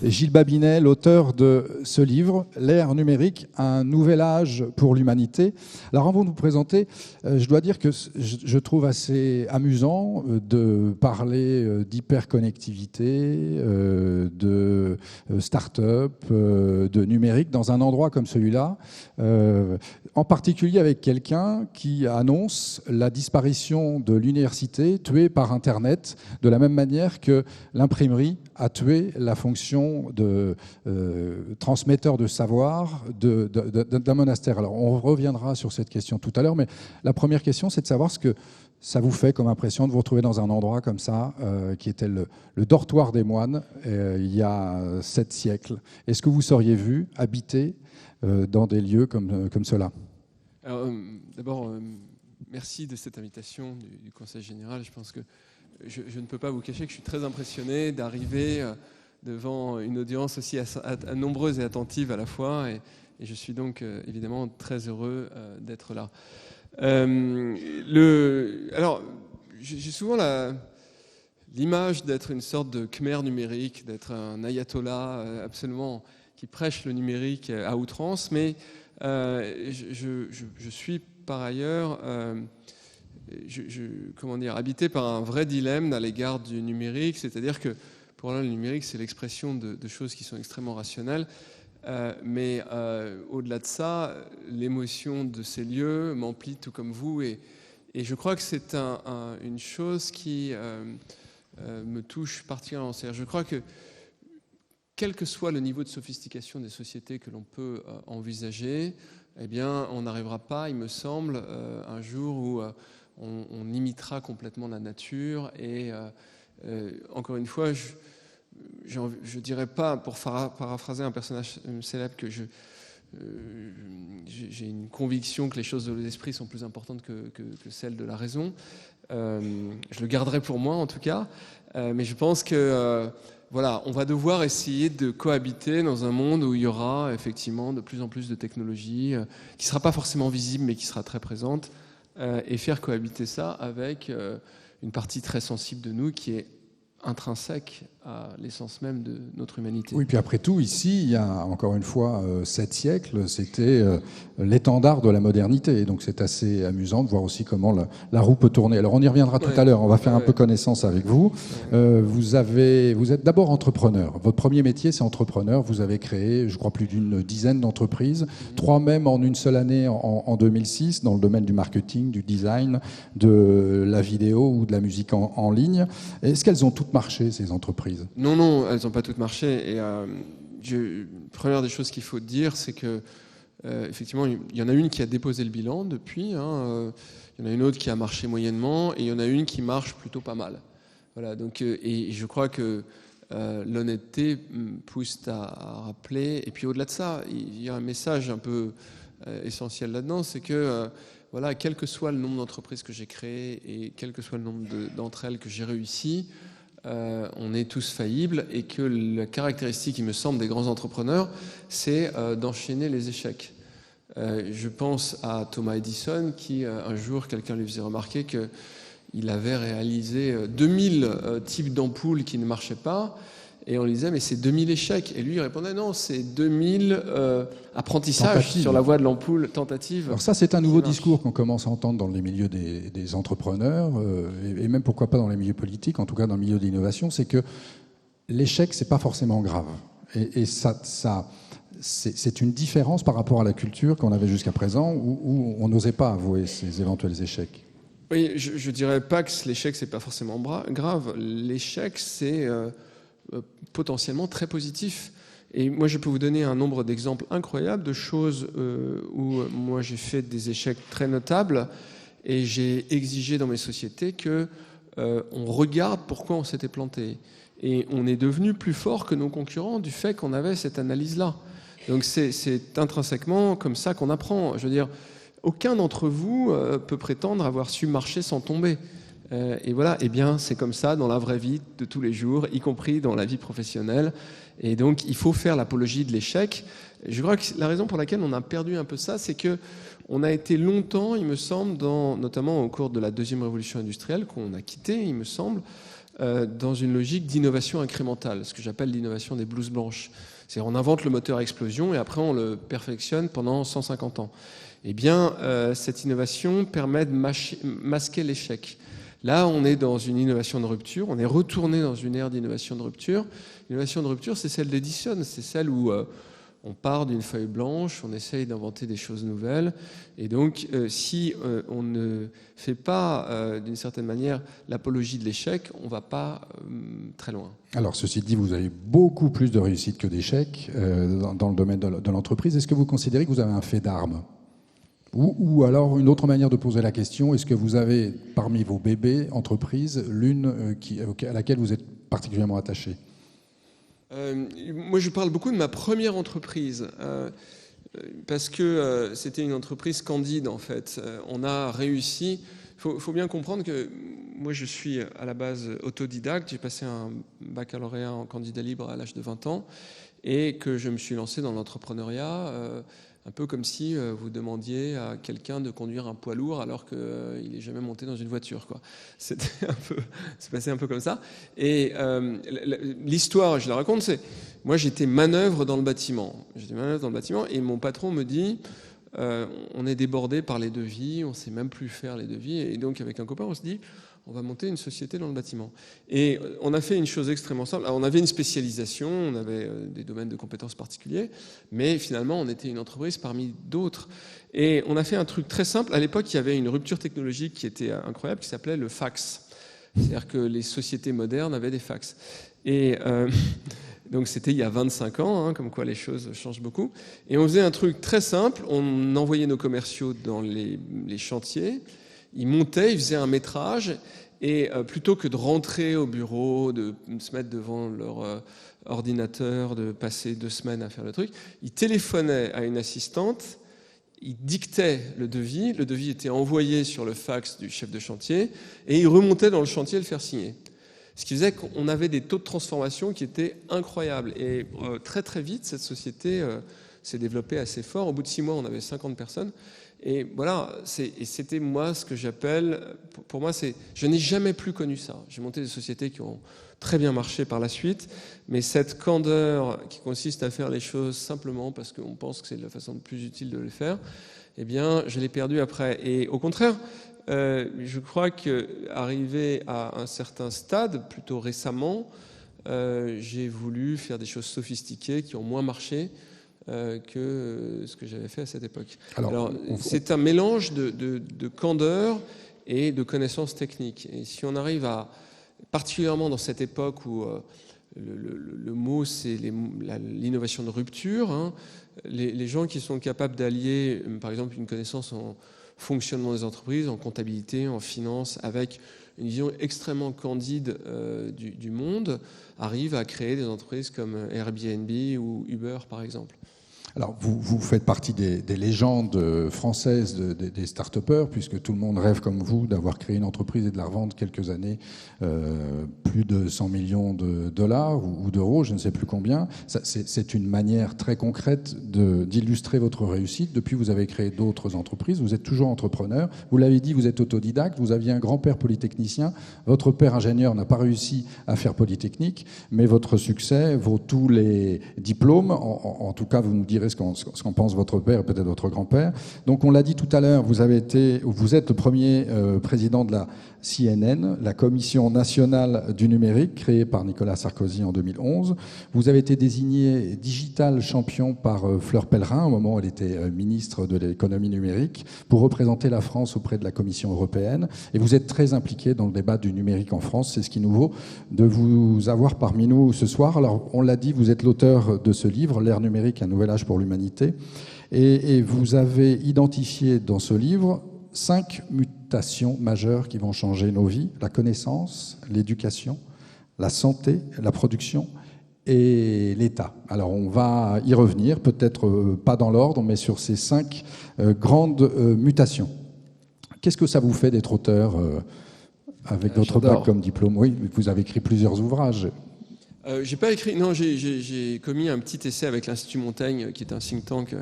Gilles Babinet, l'auteur de ce livre, L'ère numérique, un nouvel âge pour l'humanité. Alors avant de vous présenter, je dois dire que je trouve assez amusant de parler d'hyperconnectivité, de start-up, de numérique dans un endroit comme celui-là, en particulier avec quelqu'un qui annonce la disparition de l'université tuée par Internet, de la même manière que l'imprimerie a tué la fonction de transmetteur de savoir d'un monastère. Alors on reviendra sur cette question tout à l'heure, mais la première question, c'est de savoir ce que ça vous fait comme impression de vous retrouver dans un endroit comme ça, qui était le dortoir des moines, il y a 7 siècles. Est-ce que vous seriez vu habiter dans des lieux comme cela? Alors, d'abord, merci de cette invitation du Conseil général. Je pense que je ne peux pas vous cacher que je suis très impressionné d'arriver devant une audience aussi nombreuse et attentive à la fois. Et je suis donc évidemment très heureux d'être là. Alors, j'ai souvent l'image d'être une sorte de khmer numérique, d'être un ayatollah absolument qui prêche le numérique à outrance, mais je suis par ailleurs habité par un vrai dilemme à l'égard du numérique, c'est-à-dire que pour moi le numérique c'est l'expression de choses qui sont extrêmement rationnelles, mais au-delà de ça, l'émotion de ces lieux m'emplit tout comme vous, et je crois que c'est une chose qui me touche particulièrement. C'est-à-dire, je crois que quel que soit le niveau de sophistication des sociétés que l'on peut envisager, eh bien, on n'arrivera pas, il me semble, un jour où on imitera complètement la nature. Et encore une fois, je dirais pas, pour paraphraser un personnage célèbre, que j'ai une conviction que les choses de l'esprit sont plus importantes que celles de la raison. Je le garderai pour moi, en tout cas. Mais je pense que voilà, on va devoir essayer de cohabiter dans un monde où il y aura effectivement de plus en plus de technologies qui ne sera pas forcément visible, mais qui sera très présente, et faire cohabiter ça avec une partie très sensible de nous qui est intrinsèque à l'essence même de notre humanité. Oui, puis après tout, ici, il y a encore une fois 7 siècles, c'était l'étendard de la modernité. Et donc c'est assez amusant de voir aussi comment la roue peut tourner. Alors on y reviendra tout à l'heure, on va faire un peu connaissance avec vous. Vous êtes d'abord entrepreneur. Votre premier métier, c'est entrepreneur. Vous avez créé, je crois, plus d'une dizaine d'entreprises, 3 même en une seule année en 2006, dans le domaine du marketing, du design, de la vidéo ou de la musique en ligne. Est-ce qu'elles ont toutes marché, ces entreprises? Non, elles n'ont pas toutes marché. Et première des choses qu'il faut dire, c'est que effectivement, il y en a une qui a déposé le bilan depuis. Il y en a une autre qui a marché moyennement, et il y en a une qui marche plutôt pas mal. Voilà. Donc, et je crois que l'honnêteté pousse à rappeler. Et puis au-delà de ça, il y a un message un peu essentiel là-dedans, c'est que voilà, quel que soit le nombre d'entreprises que j'ai créées et quel que soit le nombre d'entre elles que j'ai réussi, on est tous faillibles, et que la caractéristique, il me semble, des grands entrepreneurs, c'est d'enchaîner les échecs. Je pense à Thomas Edison, qui un jour, quelqu'un lui faisait remarquer qu'il avait réalisé 2000 types d'ampoules qui ne marchaient pas, et on lui disait mais c'est 2000 échecs, et lui il répondait non, c'est 2000 apprentissages tentatives sur la voie de l'ampoule, tentatives. Alors ça, c'est un nouveau discours qu'on commence à entendre dans les milieux des entrepreneurs, et même pourquoi pas dans les milieux politiques, en tout cas dans le milieu de l'innovation, c'est que l'échec, c'est pas forcément grave, et ça c'est une différence par rapport à la culture qu'on avait jusqu'à présent, où on n'osait pas avouer ces éventuels échecs. Oui, je dirais pas que l'échec c'est pas forcément grave. L'échec c'est potentiellement très positif. Et moi, je peux vous donner un nombre d'exemples incroyables de choses où moi j'ai fait des échecs très notables, et j'ai exigé dans mes sociétés que on regarde pourquoi on s'était planté. Et on est devenu plus fort que nos concurrents du fait qu'on avait cette analyse-là. Donc c'est intrinsèquement comme ça qu'on apprend. Je veux dire, aucun d'entre vous peut prétendre avoir su marcher sans tomber. Et voilà, eh bien, c'est comme ça dans la vraie vie de tous les jours, y compris dans la vie professionnelle. Et donc, il faut faire l'apologie de l'échec. Je crois que la raison pour laquelle on a perdu un peu ça, c'est que on a été longtemps, il me semble, notamment au cours de la deuxième révolution industrielle qu'on a quittée, il me semble, dans une logique d'innovation incrémentale, ce que j'appelle l'innovation des blouses blanches. C'est-à-dire on invente le moteur à explosion et après on le perfectionne pendant 150 ans. Eh bien, cette innovation permet de masquer l'échec. Là, on est dans une innovation de rupture, on est retourné dans une ère d'innovation de rupture. L'innovation de rupture, c'est celle d'Edison, c'est celle où on part d'une feuille blanche, on essaye d'inventer des choses nouvelles. Et donc, si on ne fait pas, d'une certaine manière, l'apologie de l'échec, on ne va pas très loin. Alors, ceci dit, vous avez beaucoup plus de réussite que d'échecs dans le domaine de l'entreprise. Est-ce que vous considérez que vous avez un fait d'armes ? Ou alors, une autre manière de poser la question, est-ce que vous avez, parmi vos bébés entreprises, l'une à laquelle vous êtes particulièrement attaché ? Moi, je parle beaucoup de ma première entreprise, parce que c'était une entreprise candide, en fait. On a réussi. Il faut bien comprendre que moi, je suis à la base autodidacte. J'ai passé un baccalauréat en candidat libre à l'âge de 20 ans et que je me suis lancé dans l'entrepreneuriat. Un peu comme si vous demandiez à quelqu'un de conduire un poids lourd alors qu'il n'est jamais monté dans une voiture, quoi. C'est passé un peu comme ça. Et l'histoire, je la raconte, c'est... Moi, j'étais manœuvre dans le bâtiment. Et mon patron me dit... on est débordé par les devis, on ne sait même plus faire les devis. Et donc, avec un copain, on se dit... on va monter une société dans le bâtiment. Et on a fait une chose extrêmement simple. Alors, on avait une spécialisation, on avait des domaines de compétences particuliers, mais finalement, on était une entreprise parmi d'autres. Et on a fait un truc très simple. À l'époque, il y avait une rupture technologique qui était incroyable, qui s'appelait le fax. C'est-à-dire que les sociétés modernes avaient des fax. Et donc, c'était il y a 25 ans, comme quoi les choses changent beaucoup. Et on faisait un truc très simple. On envoyait nos commerciaux dans les chantiers. Ils montaient, ils faisaient un métrage, et plutôt que de rentrer au bureau, de se mettre devant leur ordinateur, de passer 2 semaines à faire le truc, ils téléphonaient à une assistante, ils dictaient le devis était envoyé sur le fax du chef de chantier, et ils remontaient dans le chantier le faire signer. Ce qui faisait qu'on avait des taux de transformation qui étaient incroyables. Et très très vite, cette société s'est développée assez fort. Au bout de 6 mois, on avait 50 personnes. Et voilà, c'était moi ce que j'appelle, pour moi, je n'ai jamais plus connu ça. J'ai monté des sociétés qui ont très bien marché par la suite, mais cette candeur qui consiste à faire les choses simplement parce qu'on pense que c'est la façon la plus utile de les faire, eh bien, je l'ai perdue après. Et au contraire, je crois qu'arrivé à un certain stade, plutôt récemment, j'ai voulu faire des choses sophistiquées qui ont moins marché que ce que j'avais fait à cette époque. Alors c'est un mélange de candeur et de connaissances techniques. Et si on arrive à, particulièrement dans cette époque où le mot c'est l'innovation de rupture, les gens qui sont capables d'allier, par exemple, une connaissance en fonctionnement des entreprises, en comptabilité, en finance, avec une vision extrêmement candide du monde, arrivent à créer des entreprises comme Airbnb ou Uber, par exemple. Alors, vous faites partie des légendes françaises des start-upers, puisque tout le monde rêve comme vous d'avoir créé une entreprise et de la revendre quelques années, plus de 100 millions de dollars ou d'euros, je ne sais plus combien. C'est une manière très concrète d'illustrer votre réussite. Depuis, vous avez créé d'autres entreprises, vous êtes toujours entrepreneur. Vous l'avez dit, vous êtes autodidacte, vous aviez un grand-père polytechnicien. Votre père ingénieur n'a pas réussi à faire Polytechnique, mais votre succès vaut tous les diplômes. En tout cas, vous nous direz ce qu'en pense votre père et peut-être votre grand-père. Donc on l'a dit tout à l'heure, vous êtes le premier président de la CNN, la Commission nationale du numérique, créée par Nicolas Sarkozy en 2011. Vous avez été désigné digital champion par Fleur Pellerin, au moment où elle était ministre de l'économie numérique, pour représenter la France auprès de la Commission européenne. Et vous êtes très impliqué dans le débat du numérique en France. C'est ce qui nous vaut de vous avoir parmi nous ce soir. Alors, on l'a dit, vous êtes l'auteur de ce livre, L'ère numérique, un nouvel âge pour l'humanité. Et vous avez identifié dans ce livre 5 mutations majeures qui vont changer nos vies: la connaissance, l'éducation, la santé, la production et l'État. Alors on va y revenir, peut-être pas dans l'ordre, mais sur ces 5 grandes mutations. Qu'est-ce que ça vous fait d'être auteur avec votre bac comme diplôme? Oui, vous avez écrit plusieurs ouvrages. J'ai pas écrit, non, j'ai commis un petit essai avec l'Institut Montaigne, qui est un think tank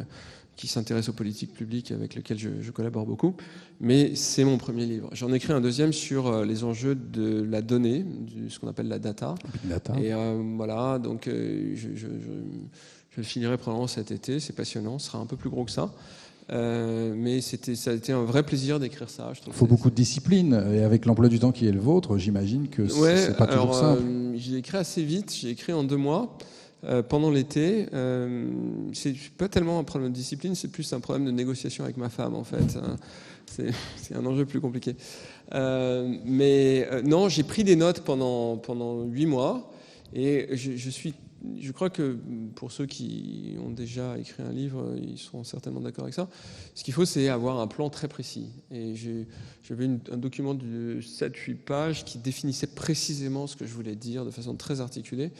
qui s'intéresse aux politiques publiques avec lequel je collabore beaucoup. Mais c'est mon premier livre. J'en ai écrit un deuxième sur les enjeux de la donnée, ce qu'on appelle la data. Et voilà, donc je le finirai probablement cet été. C'est passionnant, ce sera un peu plus gros que ça. Mais ça a été un vrai plaisir d'écrire ça. Il faut beaucoup de discipline, et avec l'emploi du temps qui est le vôtre, j'imagine que c'est pas toujours simple. J'ai écrit assez vite, j'ai écrit en 2 mois. Pendant l'été, c'est pas tellement un problème de discipline, c'est plus un problème de négociation avec ma femme en fait. C'est un enjeu plus compliqué. Non, j'ai pris des notes pendant 8 mois et je crois que pour ceux qui ont déjà écrit un livre, ils seront certainement d'accord avec ça. Ce qu'il faut, c'est avoir un plan très précis. Et j'avais un document de 7-8 pages qui définissait précisément ce que je voulais dire de façon très articulée.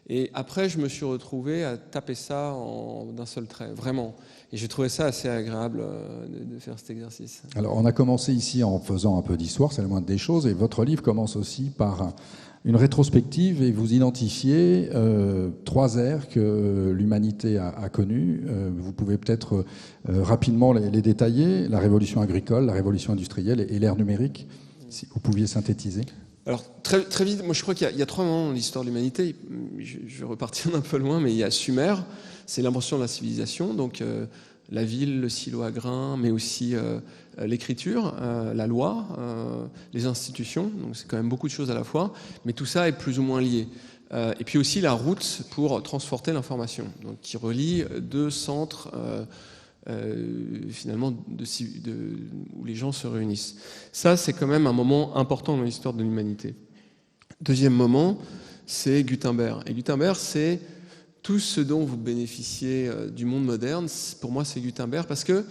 Et après, je me suis retrouvé à taper ça d'un seul trait, vraiment. Et j'ai trouvé ça assez agréable de faire cet exercice. Alors, on a commencé ici en faisant un peu d'histoire, c'est la moindre des choses, et votre livre commence aussi par une rétrospective, et vous identifiez 3 ères que l'humanité a connues. Vous pouvez peut-être rapidement les détailler, la révolution agricole, la révolution industrielle et l'ère numérique, si vous pouviez synthétiser. Alors, très vite, moi je crois qu'il y a 3 moments dans l'histoire de l'humanité. Je vais repartir un peu loin, mais il y a Sumer, c'est l'invention de la civilisation, donc la ville, le silo à grains, mais aussi l'écriture, la loi, les institutions, donc c'est quand même beaucoup de choses à la fois, mais tout ça est plus ou moins lié. Et puis aussi la route pour transporter l'information, donc qui relie 2 centres finalement où les gens se réunissent. Ça, c'est quand même un moment important dans l'histoire de l'humanité. Deuxième moment, c'est Gutenberg. Et Gutenberg, c'est tout ce dont vous bénéficiez du monde moderne. Pour moi, c'est Gutenberg parce que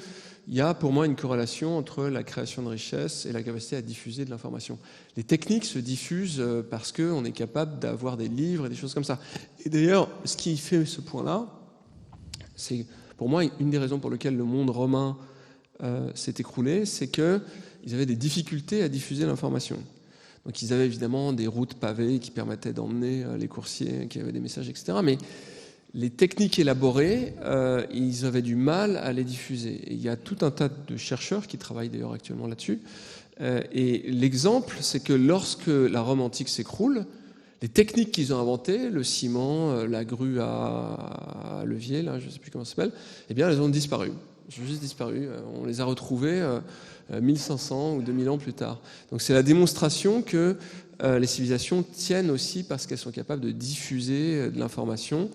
il y a pour moi une corrélation entre la création de richesse et la capacité à diffuser de l'information. Les techniques se diffusent parce qu'on est capable d'avoir des livres et des choses comme ça. Et d'ailleurs, ce qui fait ce point-là, c'est pour moi une des raisons pour lesquelles le monde romain s'est écroulé, c'est qu'ils avaient des difficultés à diffuser l'information. Donc ils avaient évidemment des routes pavées qui permettaient d'emmener les coursiers, qui avaient des messages, etc. Mais les techniques élaborées, ils avaient du mal à les diffuser. Et il y a tout un tas de chercheurs qui travaillent d'ailleurs actuellement là-dessus. Et l'exemple, c'est que lorsque la Rome antique s'écroule, les techniques qu'ils ont inventées, le ciment, la grue à levier, là, je ne sais plus comment ça s'appelle, eh bien, elles ont disparu. Elles ont juste disparu. On les a retrouvées 1500 ou 2000 ans plus tard. Donc c'est la démonstration que les civilisations tiennent aussi parce qu'elles sont capables de diffuser de l'information.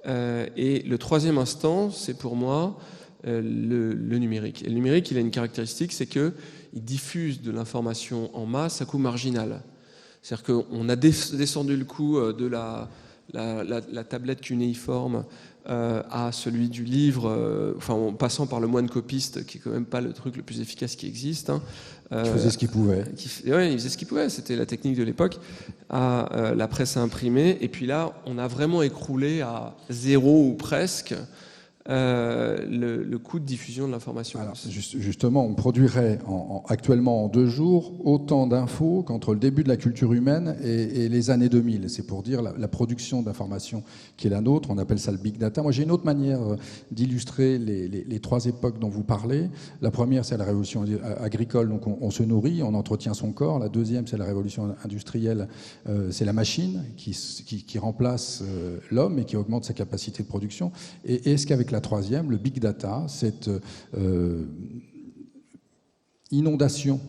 Et le troisième instant, c'est pour moi le numérique. Et le numérique, il a une caractéristique, c'est qu'il diffuse de l'information en masse à coût marginal. C'est-à-dire qu'on a descendu le coût de la tablette cunéiforme à celui du livre, en passant par le moine copiste, qui est quand même pas le truc le plus efficace qui existe. Qui faisait ce qu'il pouvait. Oui, il faisait ce qu'il pouvait, c'était la technique de l'époque, à la presse à imprimer. Et puis là, on a vraiment écroulé à 0 ou presque le coût de diffusion de l'information. Alors, justement, on produirait actuellement en 2 jours autant d'infos qu'entre le début de la culture humaine et les années 2000. C'est pour dire la production d'informations qui est la nôtre. On appelle ça le big data. Moi, j'ai une autre manière d'illustrer les 3 époques dont vous parlez. La première, c'est la révolution agricole. Donc, on se nourrit, on entretient son corps. La deuxième, c'est la révolution industrielle. C'est la machine qui remplace l'homme et qui augmente sa capacité de production. Et est-ce qu'avec la troisième, le big data, cette inondation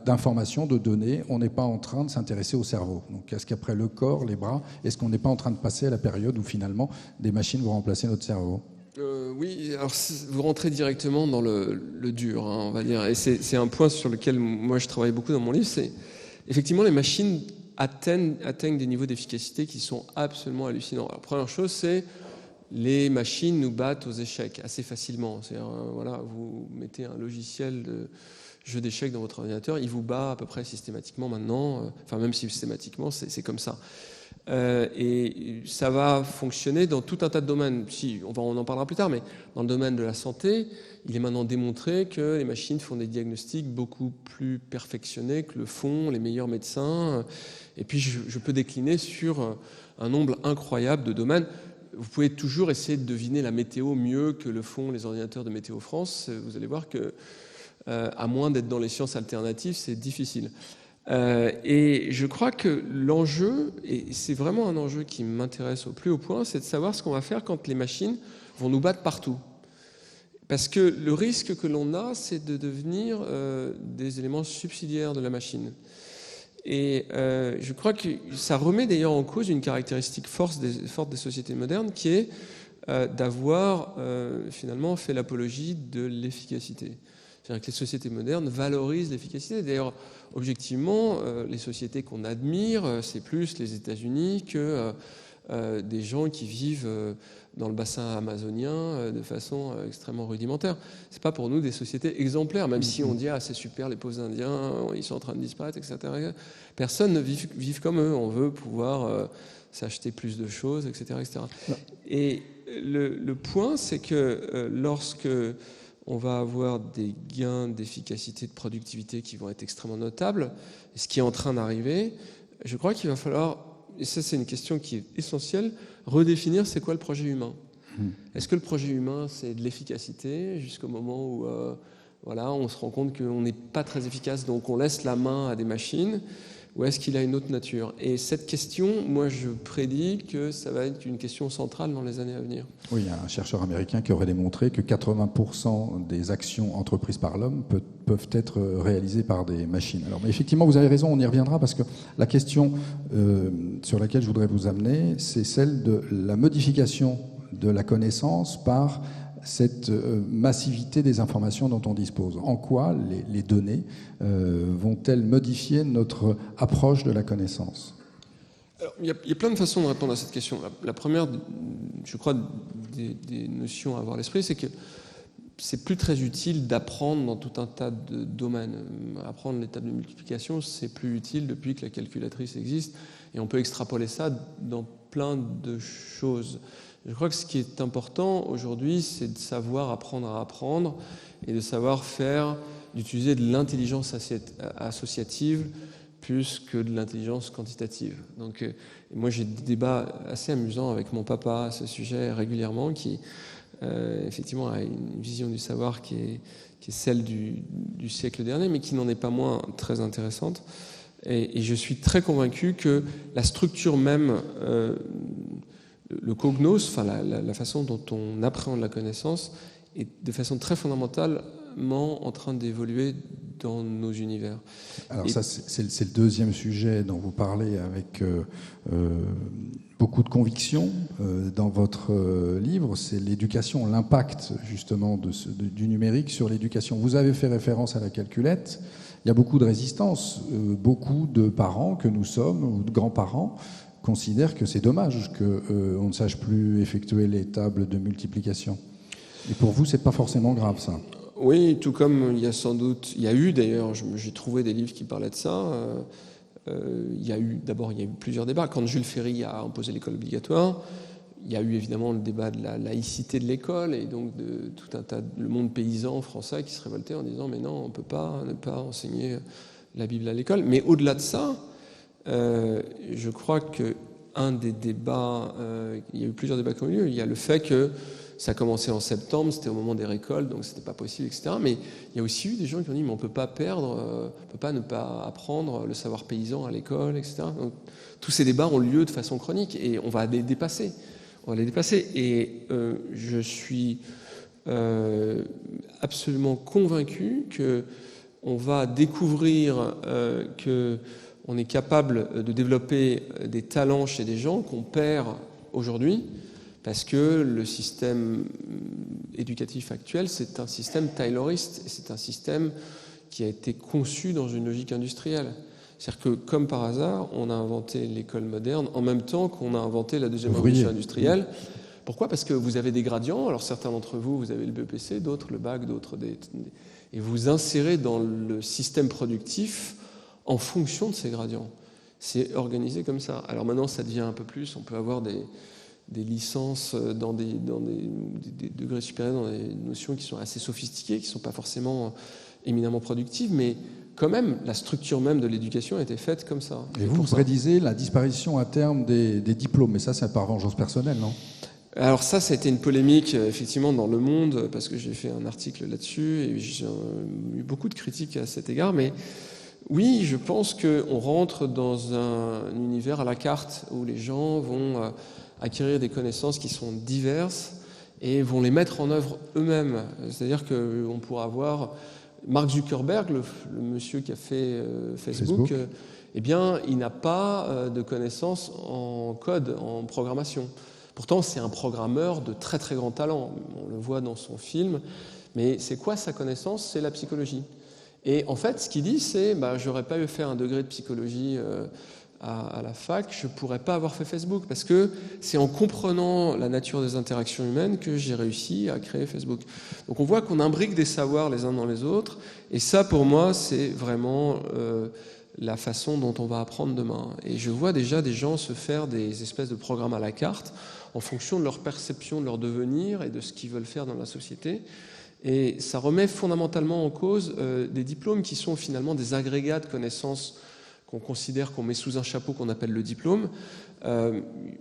d'informations, de données, on n'est pas en train de s'intéresser au cerveau. Donc, est-ce qu'après le corps, les bras, est-ce qu'on n'est pas en train de passer à la période où finalement des machines vont remplacer notre cerveau ? Oui, alors vous rentrez directement dans le dur, on va dire. Et c'est un point sur lequel moi je travaille beaucoup dans mon livre, c'est effectivement les machines atteignent des niveaux d'efficacité qui sont absolument hallucinants. Alors, première chose, c'est les machines nous battent aux échecs assez facilement. C'est-à-dire, voilà, vous mettez un logiciel de jeu d'échecs dans votre ordinateur, il vous bat à peu près systématiquement maintenant, enfin même systématiquement, c'est comme ça. Et ça va fonctionner dans tout un tas de domaines. On en parlera plus tard, mais dans le domaine de la santé, il est maintenant démontré que les machines font des diagnostics beaucoup plus perfectionnés que le font les meilleurs médecins. Et puis je peux décliner sur un nombre incroyable de domaines. vous pouvez toujours essayer de deviner la météo mieux que le font les ordinateurs de Météo France. Vous allez voir que, à moins d'être dans les sciences alternatives, c'est difficile. Et je crois que l'enjeu, et c'est vraiment un enjeu qui m'intéresse au plus haut point, c'est de savoir ce qu'on va faire quand les machines vont nous battre partout. Parce que le risque que l'on a, c'est de devenir des éléments subsidiaires de la machine. Et je crois que ça remet d'ailleurs en cause une caractéristique forte des sociétés modernes, qui est d'avoir finalement fait l'apologie de l'efficacité. C'est-à-dire que les sociétés modernes valorisent l'efficacité. D'ailleurs, objectivement, les sociétés qu'on admire, c'est plus les États-Unis que des gens qui vivent dans le bassin amazonien de façon extrêmement rudimentaire. C'est pas pour nous des sociétés exemplaires, même si on dit c'est super, les pauvres Indiens, ils sont en train de disparaître, etc. Personne ne vit comme eux. On veut pouvoir s'acheter plus de choses, etc., etc. Et le point, c'est que lorsque on va avoir des gains d'efficacité, de productivité qui vont être extrêmement notables, et ce qui est en train d'arriver, je crois qu'il va falloir, et ça c'est une question qui est essentielle, redéfinir c'est quoi le projet humain. Est-ce que le projet humain c'est de l'efficacité jusqu'au moment où on se rend compte qu'on n'est pas très efficace, donc on laisse la main à des machines, ou est-ce qu'il a une autre nature? Et cette question, moi je prédis que ça va être une question centrale dans les années à venir. Oui, il y a un chercheur américain qui aurait démontré que 80% des actions entreprises par l'homme peuvent être réalisées par des machines. Alors, mais effectivement, vous avez raison, on y reviendra, parce que la question sur laquelle je voudrais vous amener, c'est celle de la modification de la connaissance par cette massivité des informations dont on dispose. En quoi les données vont-elles modifier notre approche de la connaissance? Alors, il y a plein de façons de répondre à cette question. La première, je crois, des notions à avoir à l'esprit, c'est que c'est plus très utile d'apprendre dans tout un tas de domaines. Apprendre les tables de multiplication, c'est plus utile depuis que la calculatrice existe, et on peut extrapoler ça dans plein de choses. Je crois que ce qui est important aujourd'hui, c'est de savoir apprendre à apprendre et de savoir d'utiliser de l'intelligence associative plus que de l'intelligence quantitative. Donc, moi, j'ai des débats assez amusants avec mon papa à ce sujet régulièrement, qui effectivement a une vision du savoir qui est celle du siècle dernier, mais qui n'en est pas moins très intéressante. Et je suis très convaincu que la structure même, le cognos, enfin la façon dont on appréhende la connaissance, est de façon très fondamentalement en train d'évoluer dans nos univers. Alors ça, c'est le deuxième sujet dont vous parlez avec beaucoup de conviction dans votre livre, c'est l'éducation, l'impact justement du numérique sur l'éducation. Vous avez fait référence à la calculette. Il y a beaucoup de résistance. Beaucoup de parents que nous sommes, ou de grands-parents, considèrent que c'est dommage qu'on ne sache plus effectuer les tables de multiplication. Et pour vous, c'est pas forcément grave, ça? Oui, tout comme il y a eu d'ailleurs, j'ai trouvé des livres qui parlaient de ça. Il y a eu plusieurs débats. Quand Jules Ferry a imposé l'école obligatoire, il y a eu évidemment le débat de la laïcité de l'école et donc de tout un tas le monde paysan français qui se révoltait en disant mais non, on ne peut pas ne pas enseigner la Bible à l'école. Mais au-delà de ça, je crois qu'un des débats, il y a eu plusieurs débats qui ont eu lieu. Il y a le fait que ça a commencé en septembre, c'était au moment des récoltes, donc c'était pas possible, etc. Mais il y a aussi eu des gens qui ont dit mais on peut pas on peut pas ne pas apprendre le savoir paysan à l'école, etc. Donc, tous ces débats ont lieu de façon chronique et on va les dépasser. Et je suis absolument convaincu que on va découvrir que on est capable de développer des talents chez des gens qu'on perd aujourd'hui. Parce que le système éducatif actuel, c'est un système tayloriste, et c'est un système qui a été conçu dans une logique industrielle. C'est-à-dire que, comme par hasard, on a inventé l'école moderne en même temps qu'on a inventé la deuxième révolution industrielle. Pourquoi? Parce que vous avez des gradients, alors certains d'entre vous, vous avez le BEPC, d'autres le bac, d'autres et vous insérez dans le système productif en fonction de ces gradients. C'est organisé comme ça. Alors maintenant, ça devient un peu plus, on peut avoir des licences dans des degrés supérieurs, dans des notions qui sont assez sophistiquées, qui ne sont pas forcément éminemment productives, mais quand même, la structure même de l'éducation a été faite comme ça. Et vous prédisez la disparition à terme des diplômes, mais ça, c'est par vengeance personnelle, non? Alors ça a été une polémique effectivement dans Le Monde, parce que j'ai fait un article là-dessus et j'ai eu beaucoup de critiques à cet égard, mais oui, je pense qu'on rentre dans un univers à la carte où les gens vont acquérir des connaissances qui sont diverses et vont les mettre en œuvre eux-mêmes. C'est-à-dire qu'on pourra avoir Mark Zuckerberg, le monsieur qui a fait Facebook. Eh bien, il n'a pas de connaissances en code, en programmation. Pourtant, c'est un programmeur de très très grand talent. On le voit dans son film. Mais c'est quoi sa connaissance? C'est la psychologie. Et en fait, ce qu'il dit, c'est j'aurais pas eu fait un degré de psychologie à la fac, je pourrais pas avoir fait Facebook, parce que c'est en comprenant la nature des interactions humaines que j'ai réussi à créer Facebook. Donc on voit qu'on imbrique des savoirs les uns dans les autres, et ça pour moi c'est vraiment la façon dont on va apprendre demain. Et je vois déjà des gens se faire des espèces de programmes à la carte en fonction de leur perception de leur devenir et de ce qu'ils veulent faire dans la société. Et ça remet fondamentalement en cause des diplômes qui sont finalement des agrégats de connaissances qu'on considère, qu'on met sous un chapeau qu'on appelle le diplôme,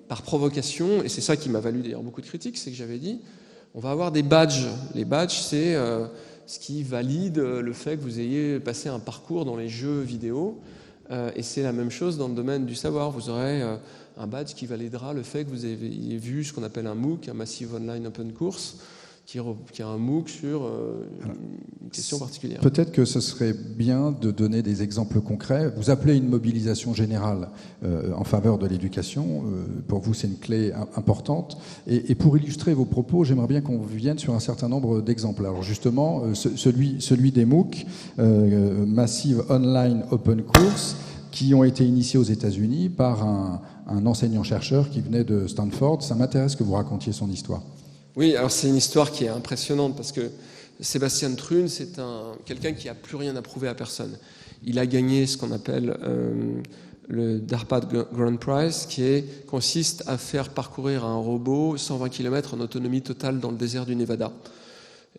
par provocation, et c'est ça qui m'a valu d'ailleurs beaucoup de critiques, c'est que j'avais dit, on va avoir des badges. Les badges, c'est ce qui valide le fait que vous ayez passé un parcours dans les jeux vidéo, et c'est la même chose dans le domaine du savoir. Vous aurez un badge qui validera le fait que vous ayez vu ce qu'on appelle un MOOC, un Massive Online Open Course, qui a un MOOC sur une question particulière. Peut-être que ce serait bien de donner des exemples concrets. Vous appelez une mobilisation générale en faveur de l'éducation. Pour vous, c'est une clé importante. Et pour illustrer vos propos, j'aimerais bien qu'on vienne sur un certain nombre d'exemples. Alors justement, celui des MOOC, Massive Online Open Course, qui ont été initiés aux États-Unis par un enseignant-chercheur qui venait de Stanford. Ça m'intéresse que vous racontiez son histoire. Oui, alors c'est une histoire qui est impressionnante parce que Sébastien Thrun, c'est quelqu'un qui n'a plus rien à prouver à personne. Il a gagné ce qu'on appelle le DARPA Grand Prize, qui consiste à faire parcourir à un robot 120 km en autonomie totale dans le désert du Nevada.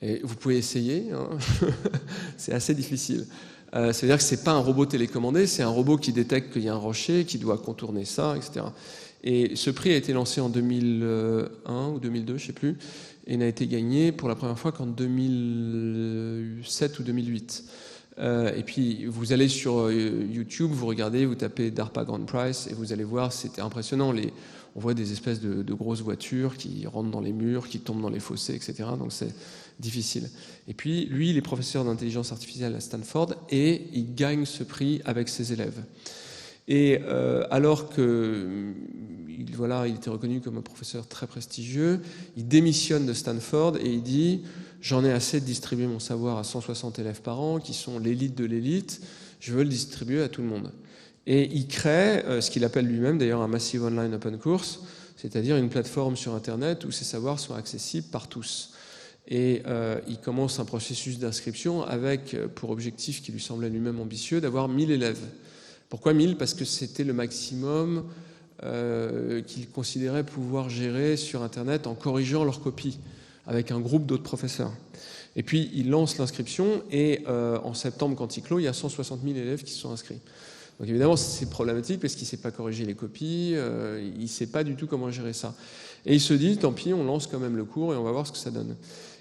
Et vous pouvez essayer, hein. C'est assez difficile. C'est-à-dire que ce n'est pas un robot télécommandé, c'est un robot qui détecte qu'il y a un rocher, qui doit contourner ça, etc. Et ce prix a été lancé en 2001 ou 2002, je ne sais plus, et n'a été gagné pour la première fois qu'en 2007 ou 2008. Et puis vous allez sur YouTube, vous regardez, vous tapez DARPA Grand Prize et vous allez voir, c'était impressionnant. On voit des espèces de grosses voitures qui rentrent dans les murs, qui tombent dans les fossés, etc. Donc c'est difficile. Et puis lui, il est professeur d'intelligence artificielle à Stanford et il gagne ce prix avec ses élèves. Et alors qu'il était reconnu comme un professeur très prestigieux, il démissionne de Stanford et il dit « J'en ai assez de distribuer mon savoir à 160 élèves par an, qui sont l'élite de l'élite, je veux le distribuer à tout le monde ». Et il crée ce qu'il appelle lui-même d'ailleurs un Massive Online Open Course, c'est-à-dire une plateforme sur Internet où ces savoirs sont accessibles par tous. Et il commence un processus d'inscription avec pour objectif qui lui semblait lui-même ambitieux d'avoir 1000 élèves. Pourquoi 1000 ? Parce que c'était le maximum qu'ils considéraient pouvoir gérer sur Internet en corrigeant leurs copies avec un groupe d'autres professeurs. Et puis, il lance l'inscription et en septembre, quand il clôt, il y a 160 000 élèves qui se sont inscrits. Donc évidemment, c'est problématique parce qu'il ne sait pas corriger les copies, il ne sait pas du tout comment gérer ça. Et il se dit, tant pis, on lance quand même le cours et on va voir ce que ça donne.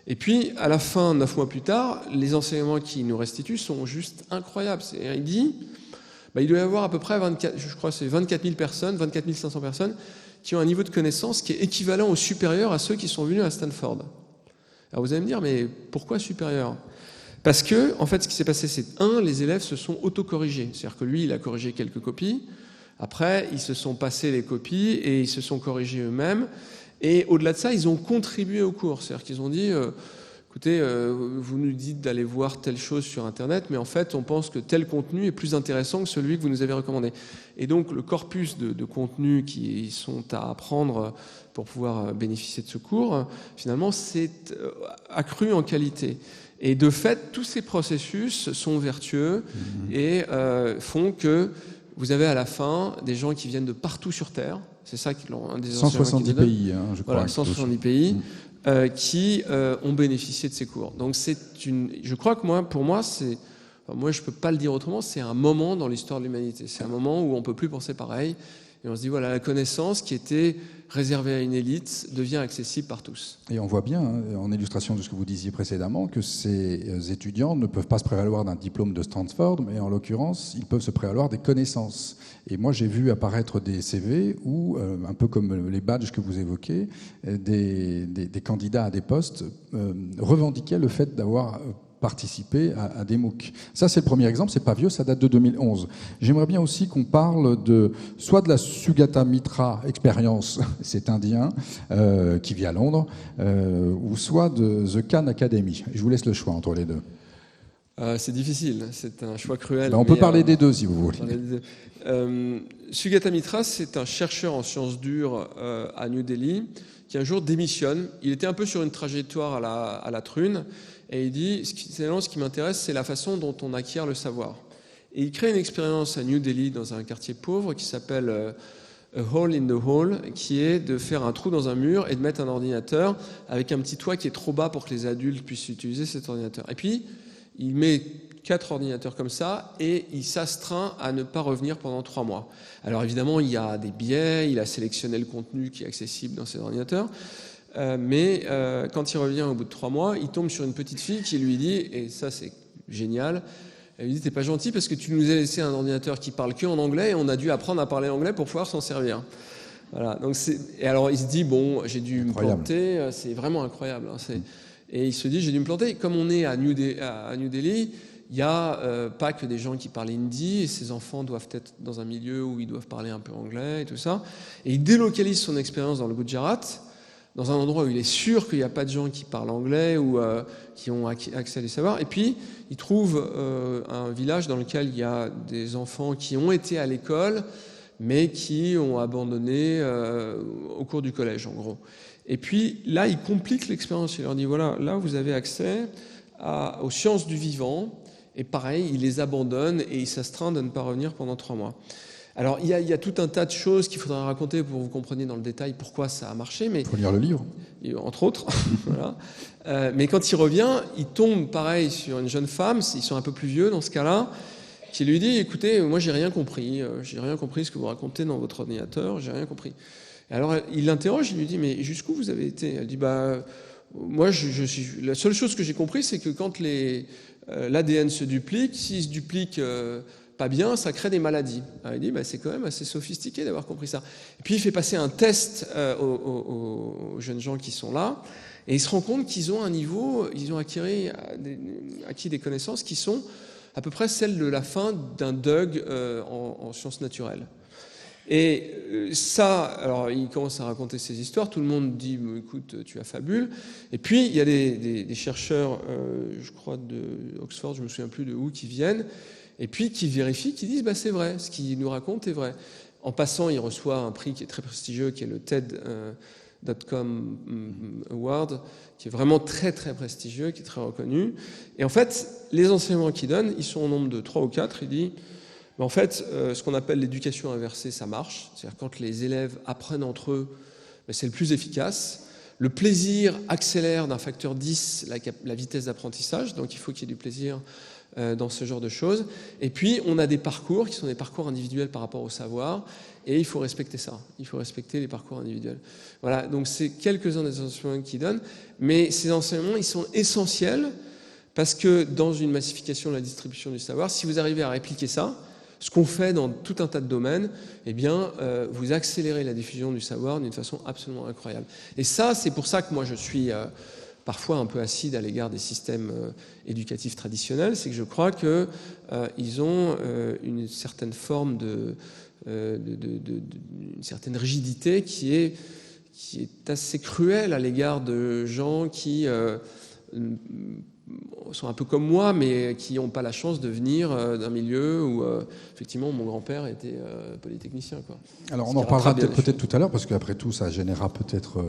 Et puis, à la fin, 9 mois plus tard, les enseignements qu'il nous restitue sont juste incroyables. Il dit... il doit y avoir à peu près 24 000 personnes, 24 500 personnes qui ont un niveau de connaissance qui est équivalent ou supérieur à ceux qui sont venus à Stanford. Alors vous allez me dire, mais pourquoi supérieur ? Parce que, en fait, ce qui s'est passé, c'est les élèves se sont autocorrigés. C'est-à-dire que lui, il a corrigé quelques copies. Après, ils se sont passés les copies et ils se sont corrigés eux-mêmes. Et au-delà de ça, ils ont contribué au cours. C'est-à-dire qu'ils ont dit... Écoutez, vous nous dites d'aller voir telle chose sur Internet, mais en fait, on pense que tel contenu est plus intéressant que celui que vous nous avez recommandé. Et donc, le corpus de contenus qui sont à apprendre pour pouvoir bénéficier de ce cours, finalement, c'est accru en qualité. Et de fait, tous ces processus sont vertueux et font que vous avez à la fin des gens qui viennent de partout sur Terre. C'est ça qui l'ont un des 170 pays, je crois. Voilà, 170 pays. Qui ont bénéficié de ces cours. Donc je crois que pour moi, je peux pas le dire autrement, c'est un moment dans l'histoire de l'humanité. C'est un moment où on peut plus penser pareil Et on se dit, voilà, la connaissance qui était réservée à une élite devient accessible par tous. Et on voit bien, en illustration de ce que vous disiez précédemment, que ces étudiants ne peuvent pas se prévaloir d'un diplôme de Stanford, mais en l'occurrence, ils peuvent se prévaloir des connaissances. Et moi, j'ai vu apparaître des CV où, un peu comme les badges que vous évoquez, des candidats à des postes revendiquaient le fait d'avoir participer à des MOOC. Ça, c'est le premier exemple, c'est pas vieux, ça date de 2011. J'aimerais bien aussi qu'on parle soit de la Sugata Mitra expérience, c'est indien, qui vit à Londres, ou soit de The Khan Academy. Je vous laisse le choix entre les deux. C'est difficile, c'est un choix cruel. Ben, on peut parler des deux, si vous voulez. Sugata Mitra, c'est un chercheur en sciences dures à New Delhi, qui un jour démissionne. Il était un peu sur une trajectoire à la trune, et il dit, ce qui m'intéresse, c'est la façon dont on acquiert le savoir. Et il crée une expérience à New Delhi, dans un quartier pauvre, qui s'appelle A Hole in the Hall, qui est de faire un trou dans un mur et de mettre un ordinateur avec un petit toit qui est trop bas pour que les adultes puissent utiliser cet ordinateur. Et puis, il met 4 ordinateurs comme ça et il s'astreint à ne pas revenir pendant 3 mois. Alors évidemment, il y a des biais, il a sélectionné le contenu qui est accessible dans ces ordinateurs. Mais quand il revient au bout de 3 mois, il tombe sur une petite fille qui lui dit, et ça c'est génial, elle lui dit, t'es pas gentil parce que tu nous as laissé un ordinateur qui parle que en anglais et on a dû apprendre à parler anglais pour pouvoir s'en servir. Voilà. Donc et alors il se dit, bon, j'ai dû me planter, c'est vraiment incroyable. Hein, et il se dit, j'ai dû me planter. Comme on est à New Delhi, il n'y a pas que des gens qui parlent hindi, et ces enfants doivent être dans un milieu où ils doivent parler un peu anglais et tout ça. Et il délocalise son expérience dans le Gujarat, dans un endroit où il est sûr qu'il n'y a pas de gens qui parlent anglais ou qui ont accès à des savoirs. Et puis, il trouve un village dans lequel il y a des enfants qui ont été à l'école, mais qui ont abandonné au cours du collège, en gros. Et puis, là, il complique l'expérience. Il leur dit, voilà, là, vous avez accès aux sciences du vivant. Et pareil, il les abandonne et il s'astreint de ne pas revenir pendant 3 mois. Alors, il y a tout un tas de choses qu'il faudrait raconter pour que vous compreniez dans le détail pourquoi ça a marché. Il faut lire le livre. Entre autres. Voilà. Mais quand il revient, il tombe, pareil, sur une jeune femme, ils sont un peu plus vieux dans ce cas-là, qui lui dit, écoutez, moi, j'ai rien compris ce que vous racontez dans votre ordinateur, j'ai rien compris. Et alors, il l'interroge, il lui dit, mais jusqu'où vous avez été ? Elle dit, moi, la seule chose que j'ai compris, c'est que quand l'ADN se duplique, s'il se duplique pas bien, ça crée des maladies. Alors il dit, c'est quand même assez sophistiqué d'avoir compris ça. Et puis il fait passer un test aux jeunes gens qui sont là, et il se rend compte qu'ils ont un niveau, ils ont acquis des connaissances qui sont à peu près celles de la fin d'un DUG en sciences naturelles. Et ça, alors il commence à raconter ces histoires, tout le monde dit, écoute, tu affabule. Et puis il y a des chercheurs, je crois de Oxford, je me souviens plus de où, qui viennent, et puis qui vérifient, qui disent, c'est vrai, ce qu'il nous raconte est vrai. En passant, il reçoit un prix qui est très prestigieux, qui est le TED.com Award, qui est vraiment très très prestigieux, qui est très reconnu. Et en fait, les enseignements qu'il donne, ils sont au nombre de 3 ou 4, il dit, en fait, ce qu'on appelle l'éducation inversée, ça marche. C'est-à-dire quand les élèves apprennent entre eux, c'est le plus efficace. Le plaisir accélère d'un facteur 10 la vitesse d'apprentissage, donc il faut qu'il y ait du plaisir dans ce genre de choses. Et puis, on a des parcours qui sont des parcours individuels par rapport au savoir, et il faut respecter ça. Il faut respecter les parcours individuels. Voilà, donc c'est quelques-uns des enseignements qu'ils donnent, mais ces enseignements, ils sont essentiels parce que dans une massification de la distribution du savoir, si vous arrivez à répliquer ça, ce qu'on fait dans tout un tas de domaines, eh bien, vous accélérez la diffusion du savoir d'une façon absolument incroyable. Et ça, c'est pour ça que moi, je suis parfois un peu acide à l'égard des systèmes éducatifs traditionnels, c'est que je crois qu'ils ont une certaine forme une certaine rigidité qui est assez cruelle à l'égard de gens qui sont un peu comme moi, mais qui n'ont pas la chance de venir d'un milieu où, effectivement, mon grand-père était polytechnicien. Quoi. Alors, on en reparlera peut-être tout à l'heure, parce qu'après tout, ça générera peut-être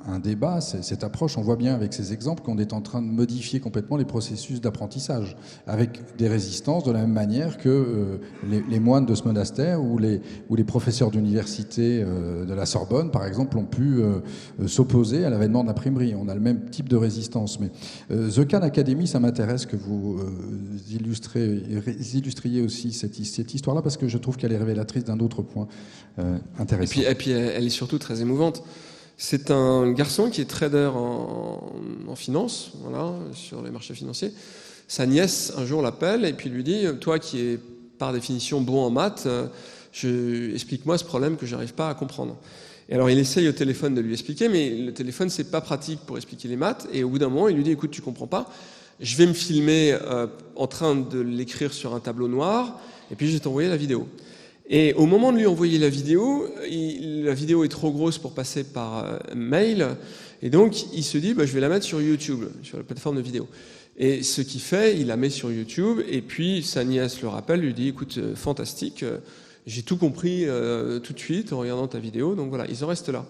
un débat, cette approche. On voit bien avec ces exemples qu'on est en train de modifier complètement les processus d'apprentissage, avec des résistances, de la même manière que les moines de ce monastère ou les professeurs d'université de la Sorbonne, par exemple, ont pu s'opposer à l'avènement de l'imprimerie. On a le même type de résistance. Mais The Khan Academy, ça m'intéresse que vous illustriez aussi cette histoire-là, parce que je trouve qu'elle est révélatrice d'un autre point intéressant. Et puis elle est surtout très émouvante. C'est un garçon qui est trader en finance, voilà, sur les marchés financiers. Sa nièce, un jour, l'appelle et puis lui dit « Toi qui es par définition bon en maths, explique-moi ce problème que je n'arrive pas à comprendre. » Et alors il essaye au téléphone de lui expliquer, mais le téléphone, c'est pas pratique pour expliquer les maths. Et au bout d'un moment, il lui dit « Écoute, tu comprends pas, je vais me filmer en train de l'écrire sur un tableau noir, et puis je vais t'envoyer la vidéo. » Et au moment de lui envoyer la vidéo est trop grosse pour passer par mail, et donc il se dit je vais la mettre sur YouTube, sur la plateforme de vidéo. Et ce qu'il fait, il la met sur YouTube, et puis sa nièce le rappelle, lui dit écoute, fantastique, j'ai tout compris tout de suite en regardant ta vidéo, donc voilà, ils en restent là.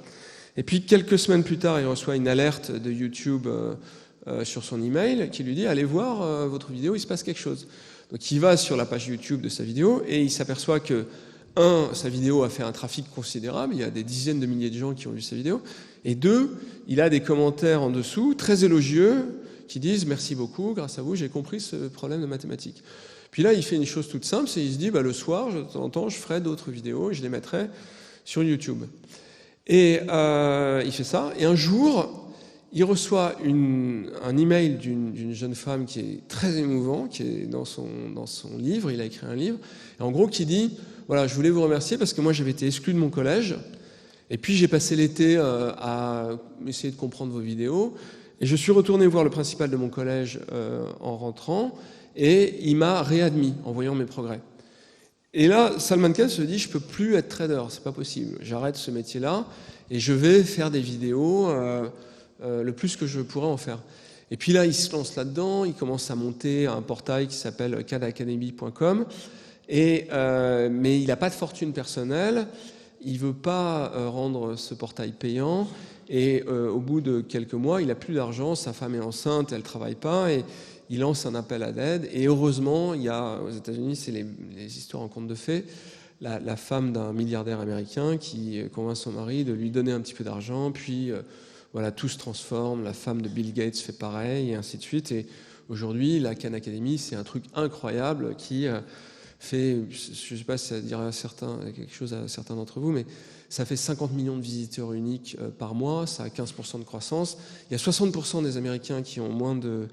Et puis quelques semaines plus tard, il reçoit une alerte de YouTube sur son email qui lui dit allez voir votre vidéo, il se passe quelque chose. Donc il va sur la page YouTube de sa vidéo et il s'aperçoit que, sa vidéo a fait un trafic considérable, il y a des dizaines de milliers de gens qui ont vu sa vidéo, et 2, il a des commentaires en dessous, très élogieux, qui disent « Merci beaucoup, grâce à vous, j'ai compris ce problème de mathématiques ». Puis là, il fait une chose toute simple, c'est il se dit le soir, de temps en temps, je ferai d'autres vidéos et je les mettrai sur YouTube. Et il fait ça, et un jour, il reçoit un email d'une jeune femme qui est très émouvant, qui est dans son livre, il a écrit un livre, et en gros qui dit « Voilà, je voulais vous remercier parce que moi j'avais été exclu de mon collège, et puis j'ai passé l'été à essayer de comprendre vos vidéos, et je suis retourné voir le principal de mon collège en rentrant, et il m'a réadmis en voyant mes progrès. » Et là, Salman Khan se dit « Je peux plus être trader, c'est pas possible, j'arrête ce métier-là, et je vais faire des vidéos... le plus que je pourrais en faire. » Et puis là, il se lance là-dedans, il commence à monter un portail qui s'appelle khanacademy.com, mais il n'a pas de fortune personnelle, il ne veut pas rendre ce portail payant, et au bout de quelques mois, il n'a plus d'argent, sa femme est enceinte, elle ne travaille pas, et il lance un appel à l'aide, et heureusement, il y a, aux États-Unis, c'est les histoires en conte de fées, la femme d'un milliardaire américain qui convainc son mari de lui donner un petit peu d'argent, puis... voilà, tout se transforme, la femme de Bill Gates fait pareil, et ainsi de suite. Et aujourd'hui, la Khan Academy, c'est un truc incroyable qui fait, je ne sais pas si ça dira quelque chose à certains d'entre vous, mais ça fait 50 millions de visiteurs uniques par mois, ça a 15% de croissance. Il y a 60% des Américains qui ont moins de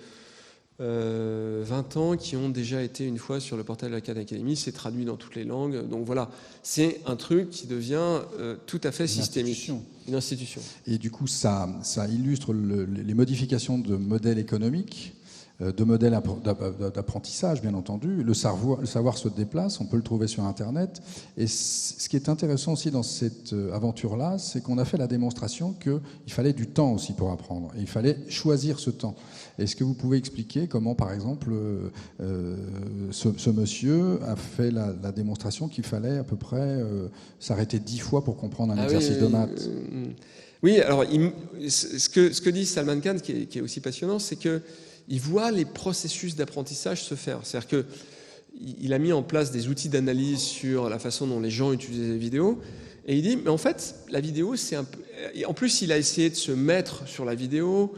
20 ans qui ont déjà été une fois sur le portail de la Khan Academy, c'est traduit dans toutes les langues. Donc voilà, c'est un truc qui devient tout à fait systémique. Une institution. Et du coup, ça illustre les modifications de modèles économiques, de modèles d'apprentissage, bien entendu. Le savoir se déplace, on peut le trouver sur Internet. Et ce qui est intéressant aussi dans cette aventure-là, c'est qu'on a fait la démonstration qu'il fallait du temps aussi pour apprendre. Et il fallait choisir ce temps. Est-ce que vous pouvez expliquer comment, par exemple, ce monsieur a fait la démonstration qu'il fallait à peu près s'arrêter 10 fois pour comprendre un exercice de maths? Oui, alors ce que dit Salman Khan, qui est aussi passionnant, c'est qu'il voit les processus d'apprentissage se faire. C'est-à-dire qu'il a mis en place des outils d'analyse sur la façon dont les gens utilisaient les vidéos, et il dit, mais en fait, la vidéo, c'est un peu... En plus, il a essayé de se mettre sur la vidéo,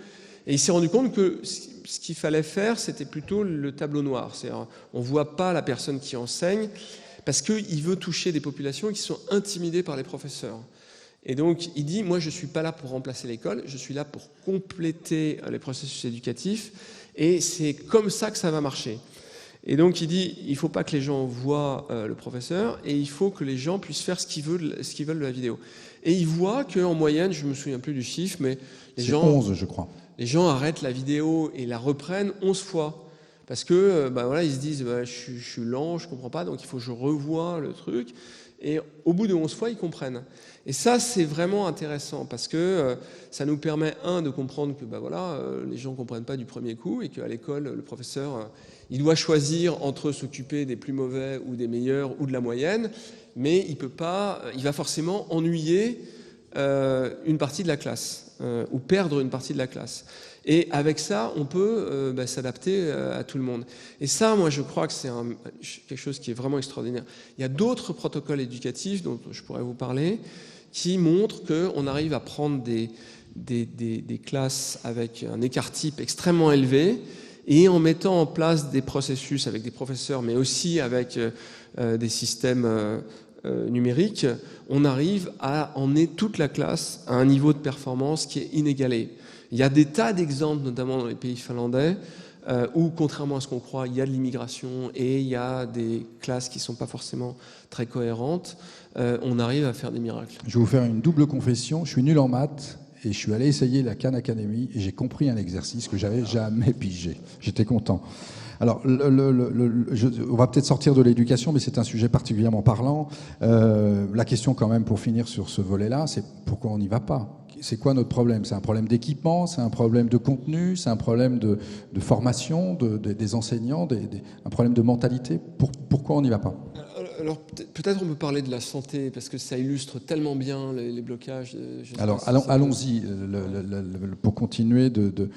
et il s'est rendu compte que ce qu'il fallait faire, c'était plutôt le tableau noir. C'est-à-dire, on ne voit pas la personne qui enseigne, parce qu'il veut toucher des populations qui sont intimidées par les professeurs. Et donc, il dit, moi, je ne suis pas là pour remplacer l'école, je suis là pour compléter les processus éducatifs, et c'est comme ça que ça va marcher. Et donc, il dit, il ne faut pas que les gens voient le professeur, et il faut que les gens puissent faire ce qu'ils veulent de la vidéo. Et il voit qu'en moyenne, je ne me souviens plus du chiffre, mais les gens... 11, je crois. Les gens arrêtent la vidéo et la reprennent 11 fois. Parce que, voilà, ils se disent, je suis lent, je ne comprends pas, donc il faut que je revoie le truc. Et au bout de 11 fois, ils comprennent. Et ça, c'est vraiment intéressant parce que ça nous permet, de comprendre que les gens ne comprennent pas du premier coup et qu'à l'école, le professeur, il doit choisir entre s'occuper des plus mauvais ou des meilleurs ou de la moyenne, mais il va forcément ennuyer une partie de la classe ou perdre une partie de la classe. Et avec ça, on peut s'adapter à tout le monde. Et ça, moi, je crois que c'est quelque chose qui est vraiment extraordinaire. Il y a d'autres protocoles éducatifs dont je pourrais vous parler qui montrent qu'on arrive à prendre des classes avec un écart type extrêmement élevé, et en mettant en place des processus avec des professeurs, mais aussi avec des systèmes numériques, on arrive à emmener toute la classe à un niveau de performance qui est inégalé. Il y a des tas d'exemples, notamment dans les pays finlandais, où, contrairement à ce qu'on croit, il y a de l'immigration et il y a des classes qui ne sont pas forcément très cohérentes. On arrive à faire des miracles. Je vais vous faire une double confession. Je suis nul en maths et je suis allé essayer la Khan Academy et j'ai compris un exercice que j'avais jamais pigé. J'étais content. Alors, on va peut-être sortir de l'éducation, mais c'est un sujet particulièrement parlant. La question quand même, pour finir sur ce volet-là, c'est pourquoi on n'y va pas ? C'est quoi notre problème ? C'est un problème d'équipement, c'est un problème de contenu, c'est un problème de formation des enseignants, un problème de mentalité. Pourquoi on n'y va pas ? Alors peut-être on peut parler de la santé, parce que ça illustre tellement bien les blocages. Alors allons-y, pour continuer de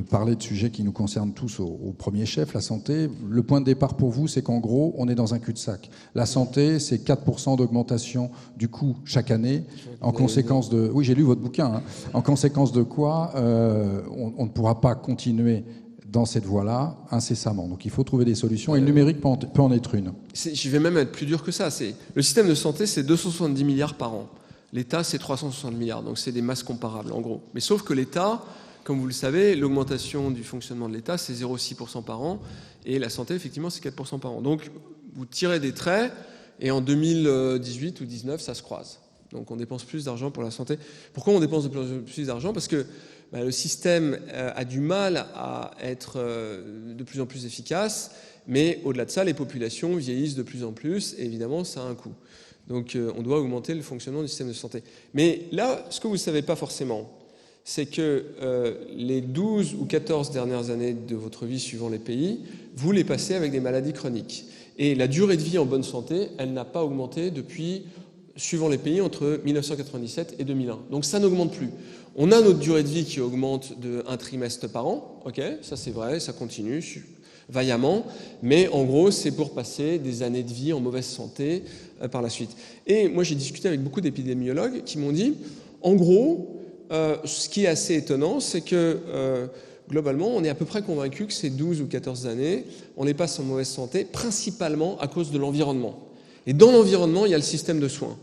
parler de sujets qui nous concernent tous au premier chef, la santé. Le point de départ pour vous, c'est qu'en gros, on est dans un cul-de-sac. La santé, c'est 4% d'augmentation du coût chaque année, en conséquence de... Oui, j'ai lu votre bouquin. Hein. En conséquence de quoi, on ne pourra pas continuer dans cette voie-là incessamment. Donc il faut trouver des solutions et le numérique peut en être une. Je vais même être plus dur que ça. Le système de santé, c'est 270 milliards par an. L'État, c'est 360 milliards. Donc c'est des masses comparables, en gros. Mais sauf que l'État, comme vous le savez, l'augmentation du fonctionnement de l'État, c'est 0,6% par an. Et la santé, effectivement, c'est 4% par an. Donc vous tirez des traits et en 2018 ou 2019, ça se croise. Donc on dépense plus d'argent pour la santé. Pourquoi on dépense de plus d'argent ? Parce que le système a du mal à être de plus en plus efficace, mais au-delà de ça, les populations vieillissent de plus en plus, et évidemment, ça a un coût. Donc on doit augmenter le fonctionnement du système de santé. Mais là, ce que vous ne savez pas forcément, c'est que les 12 ou 14 dernières années de votre vie, suivant les pays, vous les passez avec des maladies chroniques. Et la durée de vie en bonne santé, elle n'a pas augmenté depuis, suivant les pays, entre 1997 et 2001. Donc ça n'augmente plus. On a notre durée de vie qui augmente de 1 trimestre par an, ok, ça c'est vrai, ça continue vaillamment, mais en gros c'est pour passer des années de vie en mauvaise santé par la suite. Et moi j'ai discuté avec beaucoup d'épidémiologues qui m'ont dit, en gros, ce qui est assez étonnant, c'est que globalement on est à peu près convaincu que ces 12 ou 14 années, on les passe en mauvaise santé, principalement à cause de l'environnement. Et dans l'environnement, il y a le système de soins.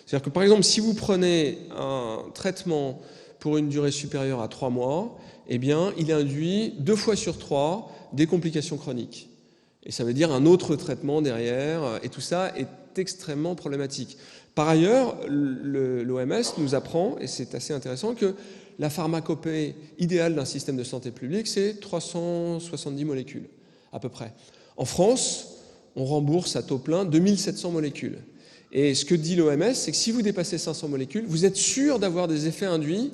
C'est-à-dire que par exemple, si vous prenez un traitement pour une durée supérieure à 3 mois, eh bien, il induit 2 fois sur 3 des complications chroniques. Et ça veut dire un autre traitement derrière, et tout ça est extrêmement problématique. Par ailleurs, l'OMS nous apprend, et c'est assez intéressant, que la pharmacopée idéale d'un système de santé publique, c'est 370 molécules, à peu près. En France, on rembourse à taux plein 2700 molécules. Et ce que dit l'OMS, c'est que si vous dépassez 500 molécules, vous êtes sûr d'avoir des effets induits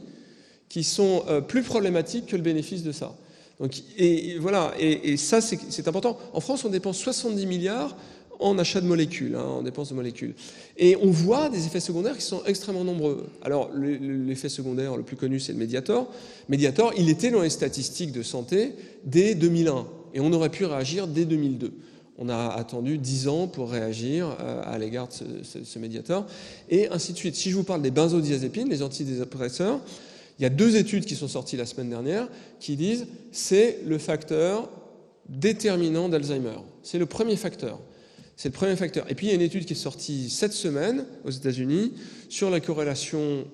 qui sont plus problématiques que le bénéfice de ça. Donc, et voilà, et ça c'est important. En France, on dépense 70 milliards en achat de molécules, en dépenses de molécules. Et on voit des effets secondaires qui sont extrêmement nombreux. Alors, l'effet secondaire le plus connu, c'est le Mediator. Mediator, il était dans les statistiques de santé dès 2001, et on aurait pu réagir dès 2002. On a attendu 10 ans pour réagir à l'égard de ce Mediator, et ainsi de suite. Si je vous parle des benzodiazépines, les antidépresseurs, il y a 2 études qui sont sorties la semaine dernière qui disent c'est le facteur déterminant d'Alzheimer. C'est le premier facteur. C'est le premier facteur. Et puis il y a une étude qui est sortie cette semaine aux États-Unis sur la corrélation,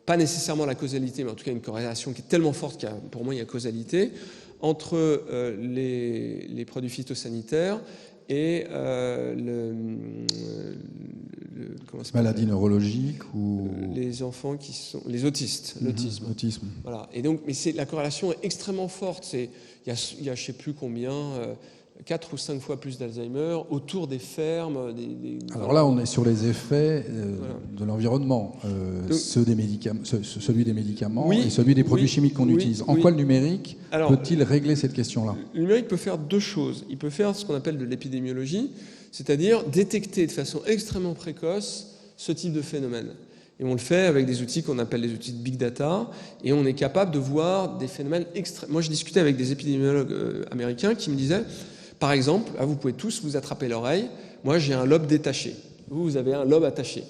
pas nécessairement la causalité, mais en tout cas une corrélation qui est tellement forte qu'il y a, pour moi il y a causalité, entre les produits phytosanitaires et maladies neurologiques ou les enfants qui sont les autistes, l'autisme. L'autisme. Voilà. Et donc, mais la corrélation est extrêmement forte. Il y a je sais plus combien, 4 ou 5 fois plus d'Alzheimer autour des fermes. Alors là, on est sur les effets de l'environnement, celui des médicaments et celui des produits chimiques qu'on utilise. En quoi le numérique peut-il régler cette question-là ? Le numérique peut faire 2 choses. Il peut faire ce qu'on appelle de l'épidémiologie, c'est-à-dire détecter de façon extrêmement précoce ce type de phénomène. Et on le fait avec des outils qu'on appelle les outils de big data, et on est capable de voir des phénomènes extrêmes. Moi, je discutais avec des épidémiologues américains qui me disaient, par exemple, vous pouvez tous vous attraper l'oreille, moi j'ai un lobe détaché, vous avez un lobe attaché.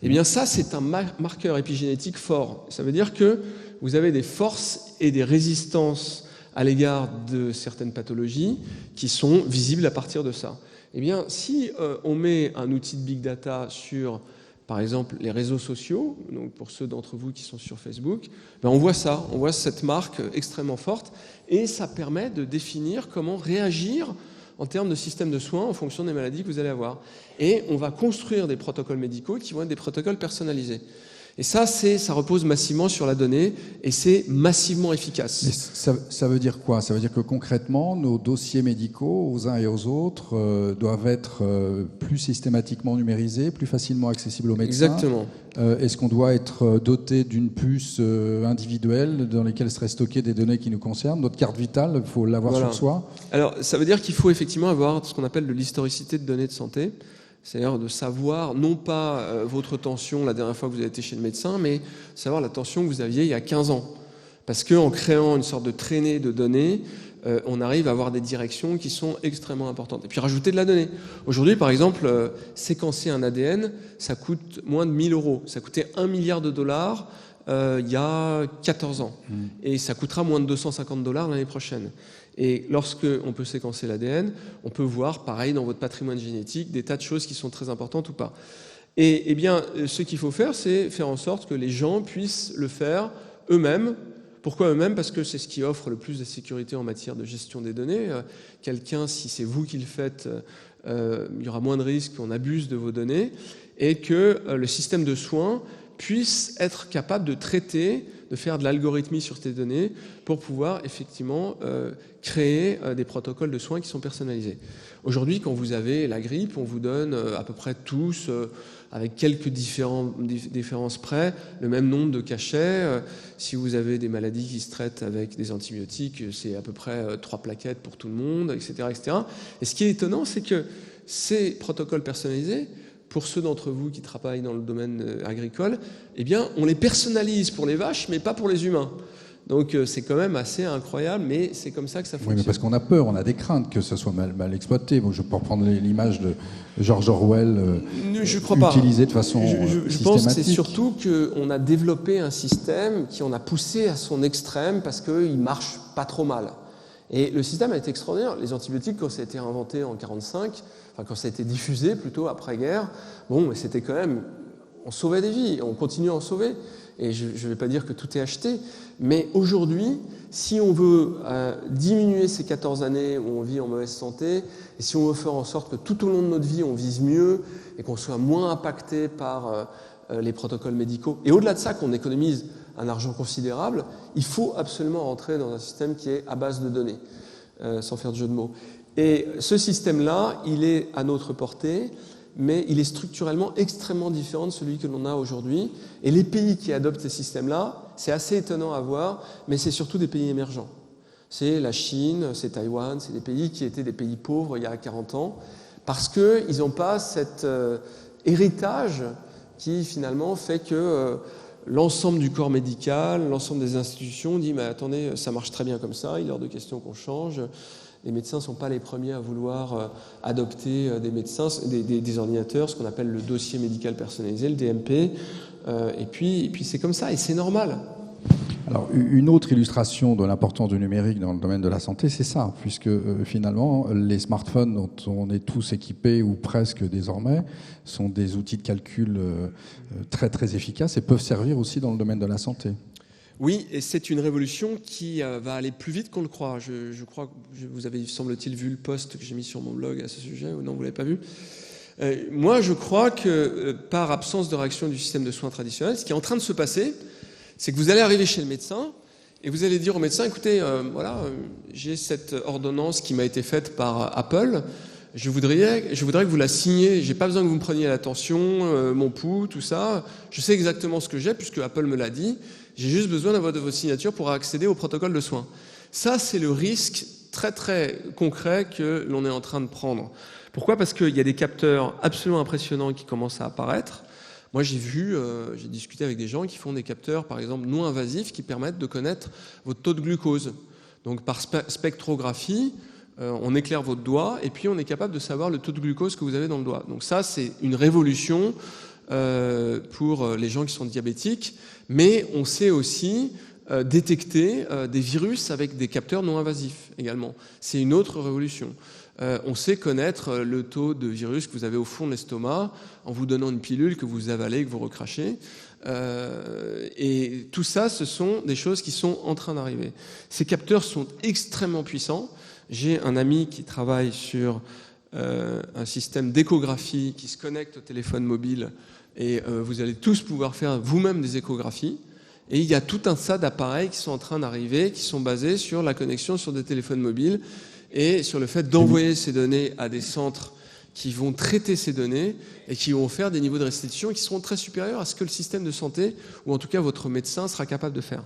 Eh bien ça, c'est un marqueur épigénétique fort. Ça veut dire que vous avez des forces et des résistances à l'égard de certaines pathologies qui sont visibles à partir de ça. Eh bien, si on met un outil de big data sur, par exemple, les réseaux sociaux, donc pour ceux d'entre vous qui sont sur Facebook, ben on voit ça, on voit cette marque extrêmement forte, et ça permet de définir comment réagir en termes de système de soins en fonction des maladies que vous allez avoir. Et on va construire des protocoles médicaux qui vont être des protocoles personnalisés. Et ça repose massivement sur la donnée et c'est massivement efficace. Mais ça veut dire quoi? Ça veut dire que concrètement, nos dossiers médicaux, aux uns et aux autres, doivent être plus systématiquement numérisés, plus facilement accessibles aux médecins. Exactement. Est-ce qu'on doit être doté d'une puce individuelle dans laquelle seraient stockées des données qui nous concernent? Notre carte vitale, il faut l'avoir sur soi? Alors, ça veut dire qu'il faut effectivement avoir ce qu'on appelle de l'historicité de données de santé. C'est-à-dire de savoir, non pas votre tension la dernière fois que vous avez été chez le médecin, mais savoir la tension que vous aviez il y a 15 ans. Parce qu'en créant une sorte de traînée de données, on arrive à avoir des directions qui sont extrêmement importantes. Et puis rajouter de la donnée. Aujourd'hui, par exemple, séquencer un ADN, ça coûte moins de 1 000 €. Ça coûtait $1 milliard il y a 14 ans. Et ça coûtera moins de $250 l'année prochaine. Et lorsque on peut séquencer l'ADN, on peut voir, pareil, dans votre patrimoine génétique, des tas de choses qui sont très importantes ou pas. Et eh bien, ce qu'il faut faire, c'est faire en sorte que les gens puissent le faire eux-mêmes. Pourquoi eux-mêmes? Parce que c'est ce qui offre le plus de sécurité en matière de gestion des données. Quelqu'un, si c'est vous qui le faites, il y aura moins de risques qu'on abuse de vos données et que le système de soins puisse être capable de traiter, de faire de l'algorithmie sur ces données pour pouvoir effectivement créer des protocoles de soins qui sont personnalisés. Aujourd'hui, quand vous avez la grippe, on vous donne à peu près tous, avec quelques différences près, le même nombre de cachets. Si vous avez des maladies qui se traitent avec des antibiotiques, c'est à peu près 3 plaquettes pour tout le monde, etc., etc. Et ce qui est étonnant, c'est que ces protocoles personnalisés, pour ceux d'entre vous qui travaillent dans le domaine agricole, eh bien, on les personnalise pour les vaches, mais pas pour les humains. Donc c'est quand même assez incroyable, mais c'est comme ça que ça fonctionne. Oui, mais parce qu'on a peur, on a des craintes que ce soit mal exploité. Bon, je peux reprendre l'image de George Orwell utilisée de façon systématique. Je pense que c'est surtout qu'on a développé un système qu'on a poussé à son extrême parce qu'il marche pas trop mal. Et le système a été extraordinaire. Les antibiotiques, quand ça a été inventé en 1945, enfin quand ça a été diffusé plutôt après-guerre, bon, mais c'était quand même, on sauvait des vies, on continue à en sauver. Et je ne vais pas dire que tout est acheté, mais aujourd'hui, si on veut diminuer ces 14 années où on vit en mauvaise santé, et si on veut faire en sorte que tout au long de notre vie, on vise mieux et qu'on soit moins impacté par les protocoles médicaux, et au-delà de ça, qu'on économise un argent considérable, il faut absolument rentrer dans un système qui est à base de données, sans faire de jeu de mots. Et ce système-là, il est à notre portée, mais il est structurellement extrêmement différent de celui que l'on a aujourd'hui. Et les pays qui adoptent ces systèmes-là, c'est assez étonnant à voir, mais c'est surtout des pays émergents. C'est la Chine, c'est Taïwan, c'est des pays qui étaient des pays pauvres il y a 40 ans, parce qu'ils n'ont pas cet héritage qui finalement fait que l'ensemble du corps médical, l'ensemble des institutions dit « mais attendez, ça marche très bien comme ça, il est hors de question qu'on change ». Les médecins ne sont pas les premiers à vouloir adopter des ordinateurs, ce qu'on appelle le dossier médical personnalisé, le DMP. Et puis c'est comme ça, et c'est normal. Alors, une autre illustration de l'importance du numérique dans le domaine de la santé, c'est ça, puisque finalement, les smartphones dont on est tous équipés, ou presque désormais, sont des outils de calcul très très efficaces et peuvent servir aussi dans le domaine de la santé. Oui, et c'est une révolution qui va aller plus vite qu'on le croit. Je crois que vous avez, semble-t-il, vu le post que j'ai mis sur mon blog à ce sujet, ou non, vous ne l'avez pas vu. Moi, je crois que par absence de réaction du système de soins traditionnel, ce qui est en train de se passer, c'est que vous allez arriver chez le médecin et vous allez dire au médecin, écoutez, j'ai cette ordonnance qui m'a été faite par Apple, je voudrais que vous la signiez, j'ai pas besoin que vous me preniez la tension, mon pouls, tout ça, je sais exactement ce que j'ai puisque Apple me l'a dit, j'ai juste besoin de votre signature pour accéder au protocole de soins. Ça, c'est le risque très très concret que l'on est en train de prendre. Pourquoi ? Parce qu'il y a des capteurs absolument impressionnants qui commencent à apparaître. Moi, j'ai discuté avec des gens qui font des capteurs, par exemple, non invasifs, qui permettent de connaître votre taux de glucose. Donc, par spectrographie, on éclaire votre doigt et puis on est capable de savoir le taux de glucose que vous avez dans le doigt. Donc ça, c'est une révolution pour les gens qui sont diabétiques, mais on sait aussi détecter des virus avec des capteurs non invasifs également. C'est une autre révolution. On sait connaître le taux de virus que vous avez au fond de l'estomac en vous donnant une pilule que vous avalez, que vous recrachez. Et tout ça, ce sont des choses qui sont en train d'arriver. Ces capteurs sont extrêmement puissants. J'ai un ami qui travaille sur un système d'échographie qui se connecte au téléphone mobile et vous allez tous pouvoir faire vous-même des échographies. Et il y a tout un tas d'appareils qui sont en train d'arriver, qui sont basés sur la connexion sur des téléphones mobiles et sur le fait d'envoyer ces données à des centres qui vont traiter ces données et qui vont faire des niveaux de restitution qui seront très supérieurs à ce que le système de santé, ou en tout cas votre médecin, sera capable de faire.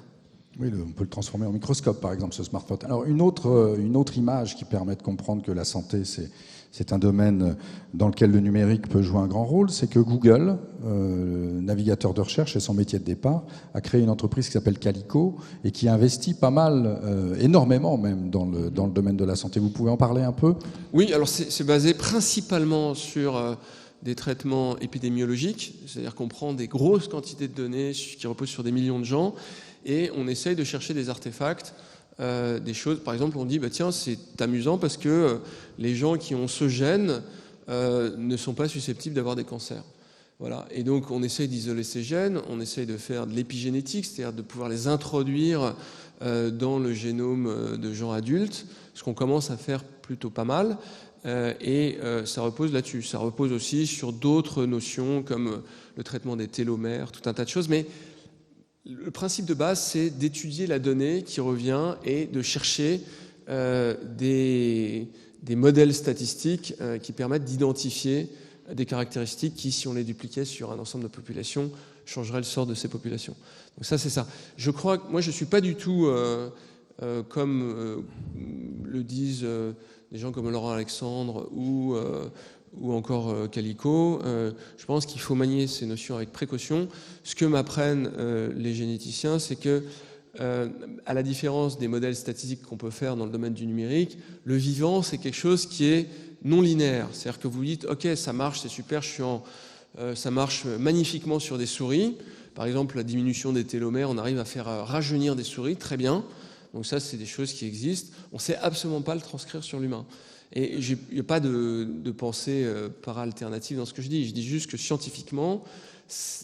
Oui, on peut le transformer en microscope, par exemple, ce smartphone. Alors, une autre image qui permet de comprendre que la santé, c'est un domaine dans lequel le numérique peut jouer un grand rôle, c'est que Google, navigateur de recherche, c'est son métier de départ, a créé une entreprise qui s'appelle Calico et qui investit pas mal, énormément même, dans le domaine de la santé. Vous pouvez en parler un peu ? Oui, alors c'est basé principalement sur des traitements épidémiologiques, c'est-à-dire qu'on prend des grosses quantités de données qui reposent sur des millions de gens et on essaye de chercher des artefacts, des choses. Par exemple, on dit tiens, c'est amusant parce que les gens qui ont ce gène ne sont pas susceptibles d'avoir des cancers. Voilà. Et donc on essaye d'isoler ces gènes, on essaye de faire de l'épigénétique, c'est-à-dire de pouvoir les introduire dans le génome de gens adultes, ce qu'on commence à faire plutôt pas mal. Et ça repose là-dessus. Ça repose aussi sur d'autres notions comme le traitement des télomères, tout un tas de choses. Mais le principe de base, c'est d'étudier la donnée qui revient et de chercher des modèles statistiques qui permettent d'identifier des caractéristiques qui, si on les dupliquait sur un ensemble de populations, changeraient le sort de ces populations. Donc ça, c'est ça. Je crois que moi, je ne suis pas du tout comme le disent des gens comme Laurent Alexandre ou encore Calico. Je pense qu'il faut manier ces notions avec précaution. Ce que m'apprennent les généticiens, c'est que, à la différence des modèles statistiques qu'on peut faire dans le domaine du numérique, le vivant, c'est quelque chose qui est non linéaire. C'est-à-dire que vous dites, OK, ça marche, c'est super, ça marche magnifiquement sur des souris. Par exemple, la diminution des télomères, on arrive à faire rajeunir des souris, très bien. Donc ça, c'est des choses qui existent. On ne sait absolument pas le transcrire sur l'humain. Et il n'y a pas de pensée para-alternative dans ce que je dis. Je dis juste que scientifiquement,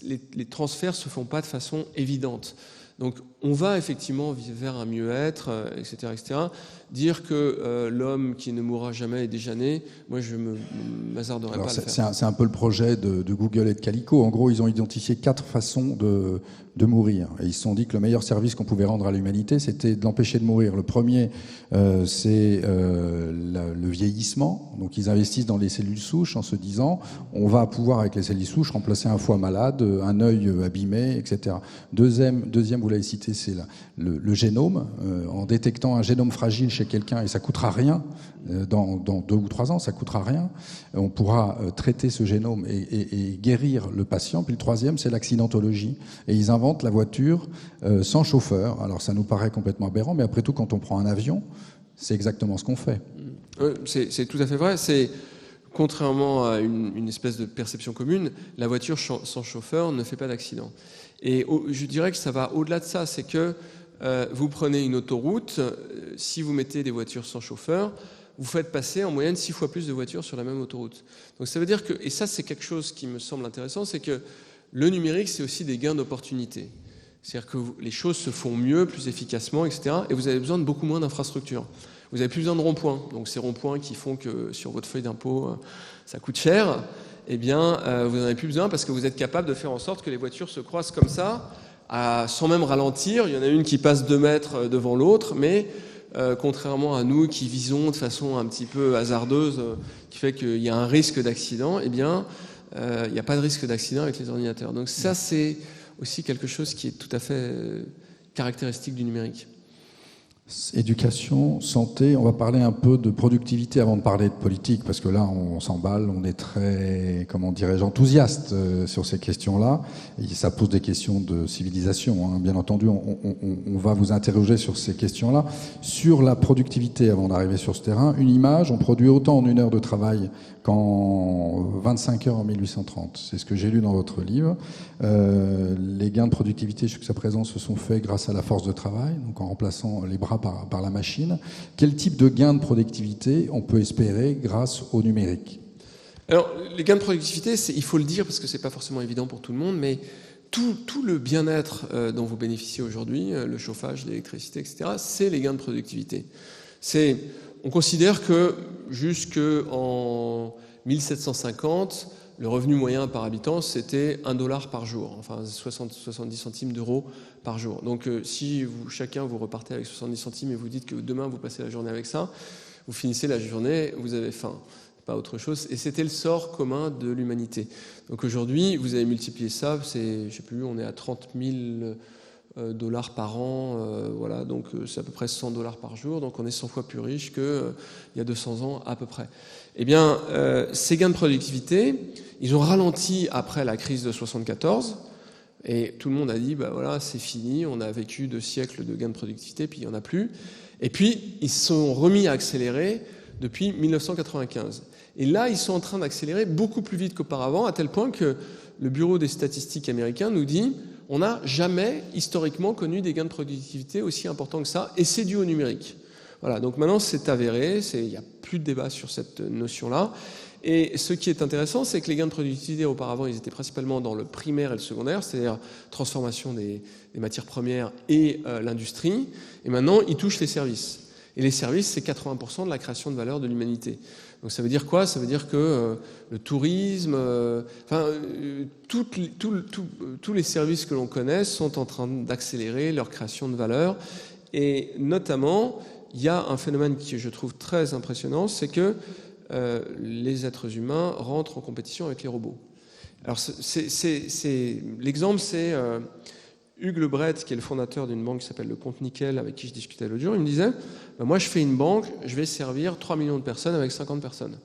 les transferts ne se font pas de façon évidente. Donc on va effectivement vers un mieux-être, etc., etc. Dire que l'homme qui ne mourra jamais est déjà né, moi je ne m'hasarderais pas à le faire. C'est un peu le projet de Google et de Calico. En gros, ils ont identifié 4 façons de mourir. Et ils se sont dit que le meilleur service qu'on pouvait rendre à l'humanité, c'était de l'empêcher de mourir. Le premier, c'est le vieillissement. Donc ils investissent dans les cellules souches en se disant on va pouvoir, avec les cellules souches, remplacer un foie malade, un œil abîmé, etc. Deuxième, vous l'avez cité, c'est le génome. En détectant un génome fragile chez quelqu'un, et ça coûtera rien, dans 2 ou 3 ans, ça coûtera rien, on pourra traiter ce génome et guérir le patient. Puis le troisième, c'est l'accidentologie. Et ils inventent la voiture sans chauffeur. Alors ça nous paraît complètement aberrant, mais après tout, quand on prend un avion, c'est exactement ce qu'on fait. C'est tout à fait vrai. Contrairement à une espèce de perception commune, la voiture sans chauffeur ne fait pas d'accident. Et je dirais que ça va au-delà de ça. C'est que vous prenez une autoroute, si vous mettez des voitures sans chauffeur, vous faites passer en moyenne 6 fois plus de voitures sur la même autoroute. Donc ça veut dire que, et ça c'est quelque chose qui me semble intéressant, c'est que le numérique c'est aussi des gains d'opportunités. C'est-à-dire que les choses se font mieux, plus efficacement, etc. Et vous avez besoin de beaucoup moins d'infrastructures. Vous n'avez plus besoin de ronds-points. Donc ces ronds-points qui font que sur votre feuille d'impôt, ça coûte cher, eh bien, vous n'en avez plus besoin parce que vous êtes capable de faire en sorte que les voitures se croisent comme ça, sans même ralentir. Il y en a une qui passe 2 mètres devant l'autre, mais contrairement à nous qui visons de façon un petit peu hasardeuse, qui fait qu'il y a un risque d'accident, eh bien, il n'y a pas de risque d'accident avec les ordinateurs. Donc ça, c'est aussi quelque chose qui est tout à fait caractéristique du numérique. Éducation, santé, on va parler un peu de productivité avant de parler de politique, parce que là, on s'emballe, on est très, comment dirais-je, enthousiaste sur ces questions-là. Et ça pose des questions de civilisation, hein. Bien entendu, on va vous interroger sur ces questions-là. Sur la productivité, avant d'arriver sur ce terrain, une image, on produit autant en 1 heure de travail qu'en 25 heures en 1830. C'est ce que j'ai lu dans votre livre. Les gains de productivité jusqu'à présent se sont faits grâce à la force de travail, donc en remplaçant les bras par la machine. Quel type de gains de productivité on peut espérer grâce au numérique ? Alors, les gains de productivité, il faut le dire parce que c'est pas forcément évident pour tout le monde, mais tout le bien-être dont vous bénéficiez aujourd'hui, le chauffage, l'électricité, etc., c'est les gains de productivité. On considère que jusqu'en 1750, le revenu moyen par habitant, c'était $1 par jour, enfin 70 centimes d'euros par jour. Donc si chacun vous repartez avec 70 centimes et vous dites que demain vous passez la journée avec ça, vous finissez la journée, vous avez faim, pas autre chose. Et c'était le sort commun de l'humanité. Donc aujourd'hui, vous avez multiplié ça, je sais plus, on est à 30 000 dollars par an, voilà, donc c'est à peu près $100 par jour, donc on est 100 fois plus riche qu'il y a 200 ans à peu près. Eh bien, ces gains de productivité, ils ont ralenti après la crise de 74, et tout le monde a dit, bah voilà, c'est fini, on a vécu 2 siècles de gains de productivité, puis il n'y en a plus. Et puis, ils se sont remis à accélérer depuis 1995. Et là, ils sont en train d'accélérer beaucoup plus vite qu'auparavant, à tel point que le Bureau des statistiques américain nous dit on n'a jamais historiquement connu des gains de productivité aussi importants que ça, et c'est dû au numérique. Voilà, donc maintenant c'est avéré, il n'y a plus de débat sur cette notion-là. Et ce qui est intéressant, c'est que les gains de productivité auparavant, ils étaient principalement dans le primaire et le secondaire, c'est-à-dire transformation des matières premières et l'industrie. Et maintenant, ils touchent les services. Et les services, c'est 80% de la création de valeur de l'humanité. Donc ça veut dire quoi ? Ça veut dire que le tourisme, tous les services que l'on connaît sont en train d'accélérer leur création de valeur. Et notamment, il y a un phénomène qui je trouve très impressionnant, c'est que les êtres humains rentrent en compétition avec les robots. Alors l'exemple, c'est Hugues Lebret, qui est le fondateur d'une banque qui s'appelle le Compte Nickel, avec qui je discutais l'autre jour. Il me disait, moi je fais une banque, je vais servir 3 millions de personnes avec 50 personnes.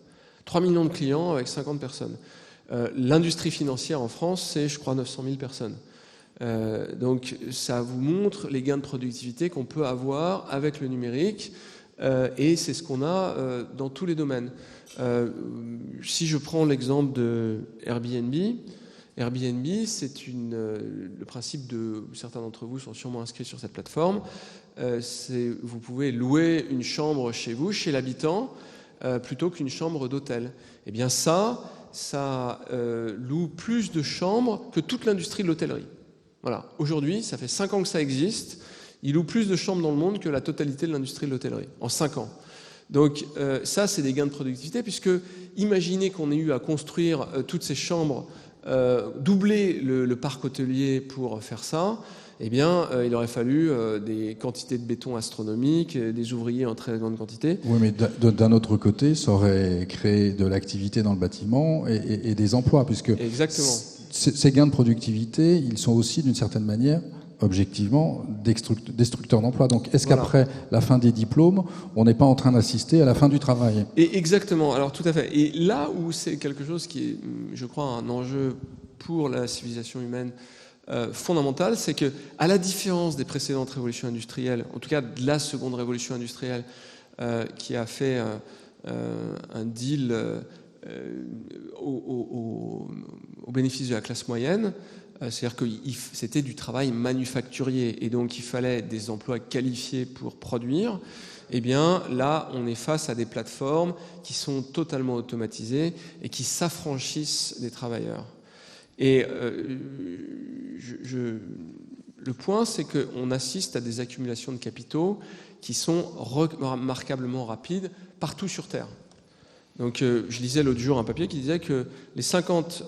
3 millions de clients avec 50 personnes. L'industrie financière en France, c'est, je crois, 900 000 personnes. Donc ça vous montre les gains de productivité qu'on peut avoir avec le numérique, et c'est ce qu'on a dans tous les domaines. Si je prends l'exemple de Airbnb, c'est le principe de certains d'entre vous sont sûrement inscrits sur cette plateforme. Vous pouvez louer une chambre chez vous, chez l'habitant, plutôt qu'une chambre d'hôtel. Eh bien ça loue plus de chambres que toute l'industrie de l'hôtellerie. Voilà. Aujourd'hui, ça fait 5 ans que ça existe. Il loue plus de chambres dans le monde que la totalité de l'industrie de l'hôtellerie, en 5 ans. Donc ça, c'est des gains de productivité, puisque imaginez qu'on ait eu à construire toutes ces chambres, doubler le parc hôtelier pour faire ça, eh bien, il aurait fallu des quantités de béton astronomiques, des ouvriers en très grande quantité. Oui, mais d'un autre côté, ça aurait créé de l'activité dans le bâtiment et des emplois, puisque exactement. Ces gains de productivité, ils sont aussi, d'une certaine manière, objectivement, destructeurs d'emplois. Donc, est-ce qu'après la fin des diplômes, on n'est pas en train d'assister à la fin du travail ? Et exactement, alors tout à fait. Et là où c'est quelque chose qui est, je crois, un enjeu pour la civilisation humaine fondamental, c'est que, à la différence des précédentes révolutions industrielles, en tout cas de la seconde révolution industrielle, qui a fait un deal au bénéfice de la classe moyenne, c'est-à-dire que c'était du travail manufacturier et donc il fallait des emplois qualifiés pour produire. Eh bien là, on est face à des plateformes qui sont totalement automatisées et qui s'affranchissent des travailleurs. Et le point, c'est qu'on assiste à des accumulations de capitaux qui sont remarquablement rapides partout sur Terre. Donc, je lisais l'autre jour un papier qui disait que les 50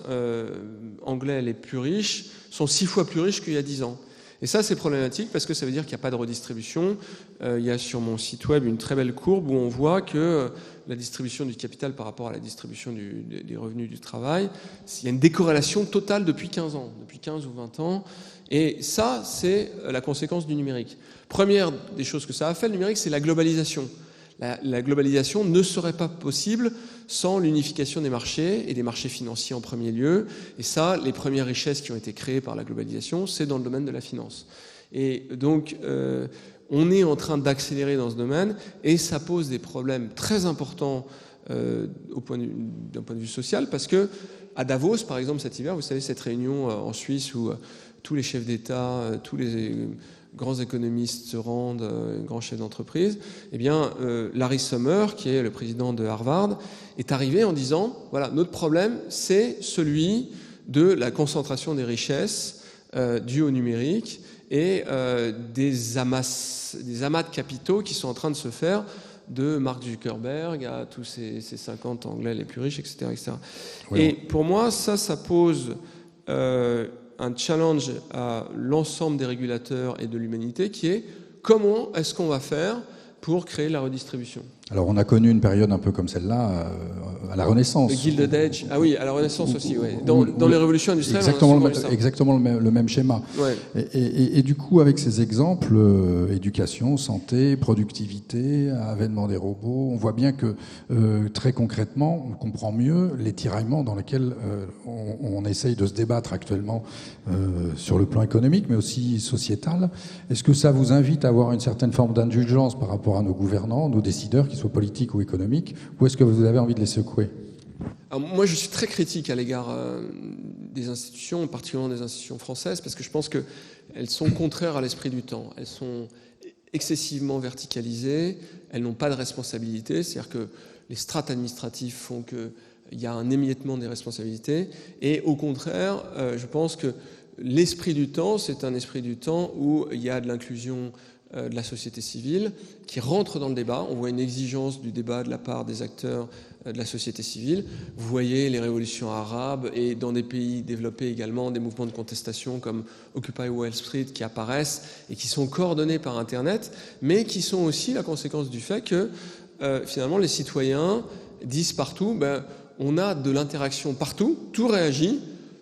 Anglais les plus riches sont 6 fois plus riches qu'il y a 10 ans. Et ça, c'est problématique parce que ça veut dire qu'il n'y a pas de redistribution. Il y a sur mon site web une très belle courbe où on voit que la distribution du capital par rapport à la distribution des revenus du travail, il y a une décorrélation totale depuis 15 ans, depuis 15 ou 20 ans. Et ça, c'est la conséquence du numérique. Première des choses que ça a fait, le numérique, c'est la globalisation. La globalisation ne serait pas possible sans l'unification des marchés et des marchés financiers en premier lieu. Et ça, les premières richesses qui ont été créées par la globalisation, c'est dans le domaine de la finance. Et donc, on est en train d'accélérer dans ce domaine et ça pose des problèmes très importants d'un point de vue social, parce que à Davos, par exemple, cet hiver, vous savez, cette réunion en Suisse où tous les chefs d'État, tous les grands économistes se rendent, grands chefs d'entreprise, eh bien, Larry Summers, qui est le président de Harvard, est arrivé en disant, voilà, notre problème, c'est celui de la concentration des richesses dues au numérique et des amas de capitaux qui sont en train de se faire, de Mark Zuckerberg à tous ces 50 Anglais les plus riches, etc. etc. Oui. Et pour moi, ça pose un challenge à l'ensemble des régulateurs et de l'humanité, qui est comment est-ce qu'on va faire pour créer la redistribution. Alors on a connu une période un peu comme celle-là à la Renaissance. Le Gilded Age, ah oui, à la Renaissance aussi, oui. Dans les révolutions industrielles, exactement le même schéma. Ouais. Et du coup, avec ces exemples, éducation, santé, productivité, avènement des robots, on voit bien que très concrètement, on comprend mieux les tiraillements dans lesquels on essaye de se débattre actuellement sur le plan économique, mais aussi sociétal. Est-ce que ça vous invite à avoir une certaine forme d'indulgence par rapport à nos gouvernants, nos décideurs, qu'ils soient politiques ou économiques, ou est-ce que vous avez envie de les secouer ? Alors, moi, je suis très critique à l'égard des institutions, particulièrement des institutions françaises, parce que je pense qu'elles sont contraires à l'esprit du temps. Elles sont excessivement verticalisées, elles n'ont pas de responsabilité, c'est-à-dire que les strates administratives font qu'il y a un émiettement des responsabilités, et au contraire, je pense que l'esprit du temps, c'est un esprit du temps où il y a de l'inclusion de la société civile qui rentre dans le débat. On voit une exigence du débat de la part des acteurs de la société civile. Vous voyez les révolutions arabes et dans des pays développés également des mouvements de contestation comme Occupy Wall Street qui apparaissent et qui sont coordonnés par Internet, mais qui sont aussi la conséquence du fait que finalement les citoyens disent partout, on a de l'interaction partout, tout réagit,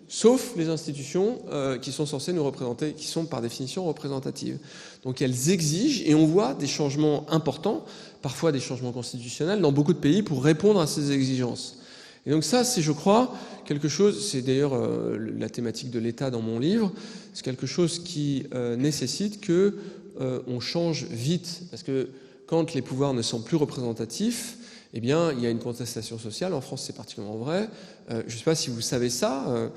sauf les institutions qui sont censées nous représenter, qui sont par définition représentatives. Donc elles exigent, et on voit des changements importants, parfois des changements constitutionnels, dans beaucoup de pays pour répondre à ces exigences. Et donc ça, c'est, je crois, quelque chose, c'est d'ailleurs la thématique de l'État dans mon livre, c'est quelque chose qui nécessite qu'on change vite, parce que quand les pouvoirs ne sont plus représentatifs, eh bien, il y a une contestation sociale. En France, c'est particulièrement vrai. Je ne sais pas si vous savez ça.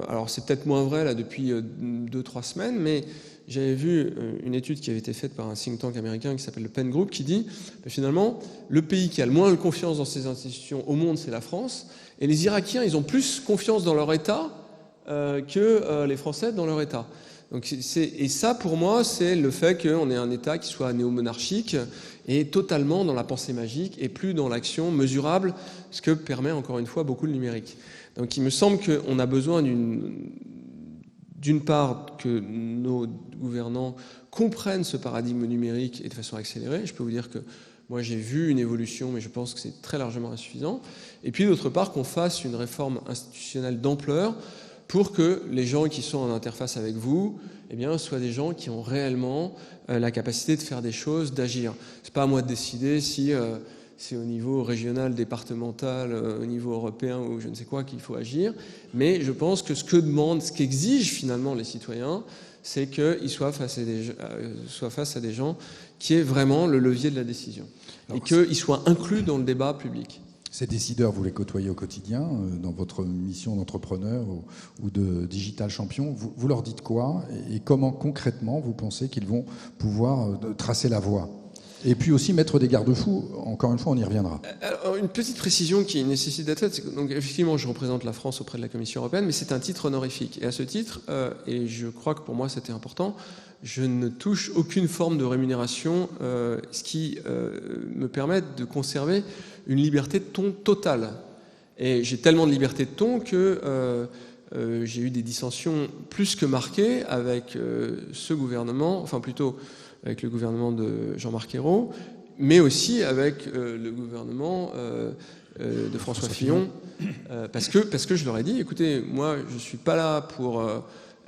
Alors, c'est peut-être moins vrai là depuis 2-3 semaines, mais j'avais vu une étude qui avait été faite par un think tank américain qui s'appelle le Penn Group, qui dit finalement, le pays qui a le moins de confiance dans ses institutions au monde, c'est la France. Et les Irakiens, ils ont plus confiance dans leur État que les Français dans leur État. Donc, et ça, pour moi, c'est le fait qu'on ait un État qui soit néo-monarchique et totalement dans la pensée magique et plus dans l'action mesurable, ce que permet encore une fois beaucoup le numérique. Donc il me semble qu'on a besoin d'une part que nos gouvernants comprennent ce paradigme numérique et de façon accélérée. Je peux vous dire que moi j'ai vu une évolution, mais je pense que c'est très largement insuffisant. Et puis d'autre part qu'on fasse une réforme institutionnelle d'ampleur pour que les gens qui sont en interface avec vous, eh bien, soient des gens qui ont réellement la capacité de faire des choses, d'agir. C'est pas à moi de décider si c'est au niveau régional, départemental, au niveau européen ou je ne sais quoi qu'il faut agir, mais je pense que ce qu'exigent finalement les citoyens, c'est qu'ils soient face à des gens qui aient vraiment le levier de la décision. Alors, et qu'ils soient inclus dans le débat public. Ces décideurs, vous les côtoyez au quotidien, dans votre mission d'entrepreneur ou de digital champion. Vous leur dites quoi et comment concrètement vous pensez qu'ils vont pouvoir tracer la voie ? Et puis aussi mettre des garde-fous, encore une fois, on y reviendra. Alors, une petite précision qui nécessite d'être faite, c'est que donc, effectivement, je représente la France auprès de la Commission européenne, mais c'est un titre honorifique. Et à ce titre, et je crois que pour moi c'était important, je ne touche aucune forme de rémunération, ce qui me permet de conserver une liberté de ton totale. Et j'ai tellement de liberté de ton que j'ai eu des dissensions plus que marquées avec ce gouvernement, enfin plutôt avec le gouvernement de Jean-Marc Ayrault, mais aussi avec le gouvernement de François Fillon, parce que je leur ai dit, écoutez, moi je ne suis pas là pour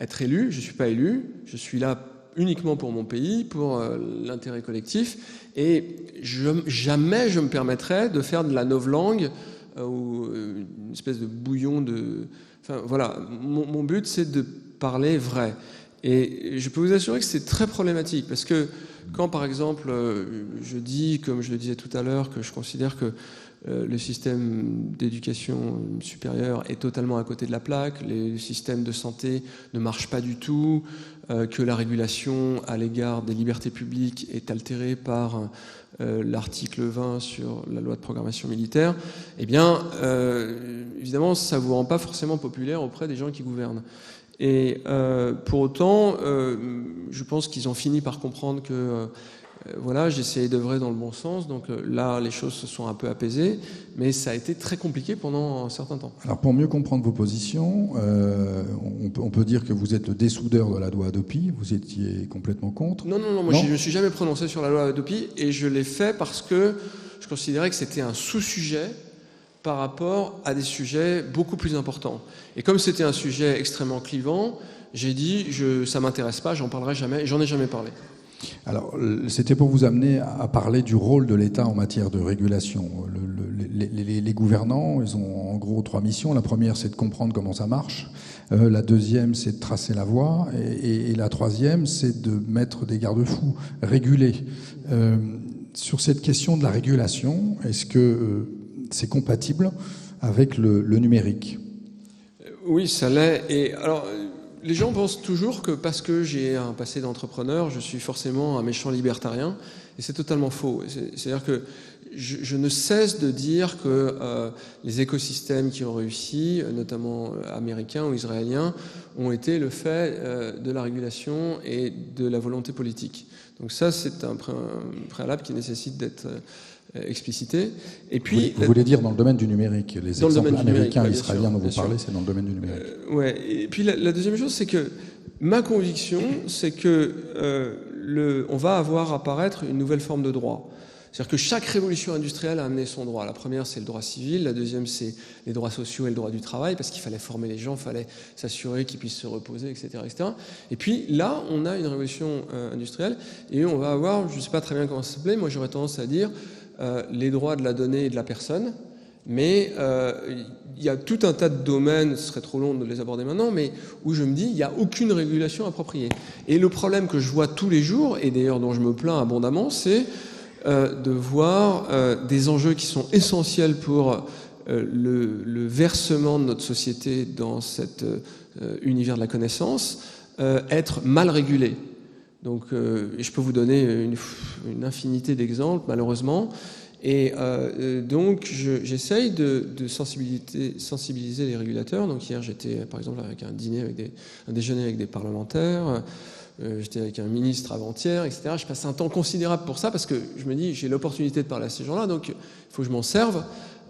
être élu, je ne suis pas élu, je suis là uniquement pour mon pays, pour l'intérêt collectif, et jamais je me permettrais de faire de la novlangue ou une espèce de bouillon de... Enfin voilà, mon but c'est de parler vrai. Et je peux vous assurer que c'est très problématique, parce que quand par exemple je dis, comme je le disais tout à l'heure, que je considère que le système d'éducation supérieure est totalement à côté de la plaque, les systèmes de santé ne marchent pas du tout, que la régulation à l'égard des libertés publiques est altérée par l'article 20 sur la loi de programmation militaire, eh bien, évidemment, ça ne vous rend pas forcément populaire auprès des gens qui gouvernent. Et pour autant, je pense qu'ils ont fini par comprendre que voilà, j'essayais d'œuvrer dans le bon sens, donc là les choses se sont un peu apaisées, mais ça a été très compliqué pendant un certain temps. Alors pour mieux comprendre vos positions, on peut dire que vous êtes le dessoudeur de la loi Hadopi, vous étiez complètement contre. Non, moi je ne me suis jamais prononcé sur la loi Hadopi, et je l'ai fait parce que je considérais que c'était un sous-sujet par rapport à des sujets beaucoup plus importants. Et comme c'était un sujet extrêmement clivant, j'ai dit ça m'intéresse pas, j'en parlerai jamais, et j'en ai jamais parlé. Alors, c'était pour vous amener à parler du rôle de l'État en matière de régulation. Les gouvernants, ils ont en gros 3 missions. La première, c'est de comprendre comment ça marche. La deuxième, c'est de tracer la voie. Et la troisième, c'est de mettre des garde-fous, réguler. Sur cette question de la régulation, est-ce que c'est compatible avec le numérique ? Oui, ça l'est. Et alors... Les gens pensent toujours que parce que j'ai un passé d'entrepreneur, je suis forcément un méchant libertarien, et c'est totalement faux. C'est-à-dire que je ne cesse de dire que les écosystèmes qui ont réussi, notamment américains ou israéliens, ont été le fait de la régulation et de la volonté politique. Donc ça, c'est un préalable qui nécessite d'être explicité. Et puis, vous voulez dire dans le domaine du numérique, les exemples américains et israéliens dont vous parlez, c'est dans le domaine du numérique. Ouais. Et puis la deuxième chose, c'est que ma conviction, c'est que on va avoir apparaître une nouvelle forme de droit. C'est-à-dire que chaque révolution industrielle a amené son droit. La première, c'est le droit civil. La deuxième, c'est les droits sociaux et le droit du travail, parce qu'il fallait former les gens, il fallait s'assurer qu'ils puissent se reposer, etc., etc. Et puis là, on a une révolution industrielle, et on va avoir, je ne sais pas très bien comment ça s'appelait, moi j'aurais tendance à dire les droits de la donnée et de la personne, mais il y a tout un tas de domaines, ce serait trop long de les aborder maintenant, mais où je me dis il n'y a aucune régulation appropriée. Et le problème que je vois tous les jours, et d'ailleurs dont je me plains abondamment, c'est de voir des enjeux qui sont essentiels pour le versement de notre société dans cet univers de la connaissance être mal régulés. Donc, je peux vous donner une infinité d'exemples, malheureusement. Et donc, j'essaye de sensibiliser les régulateurs. Donc, hier, j'étais, par exemple, avec un déjeuner avec des parlementaires. J'étais avec un ministre avant-hier, etc. Je passe un temps considérable pour ça parce que je me dis, j'ai l'opportunité de parler à ces gens-là, donc il faut que je m'en serve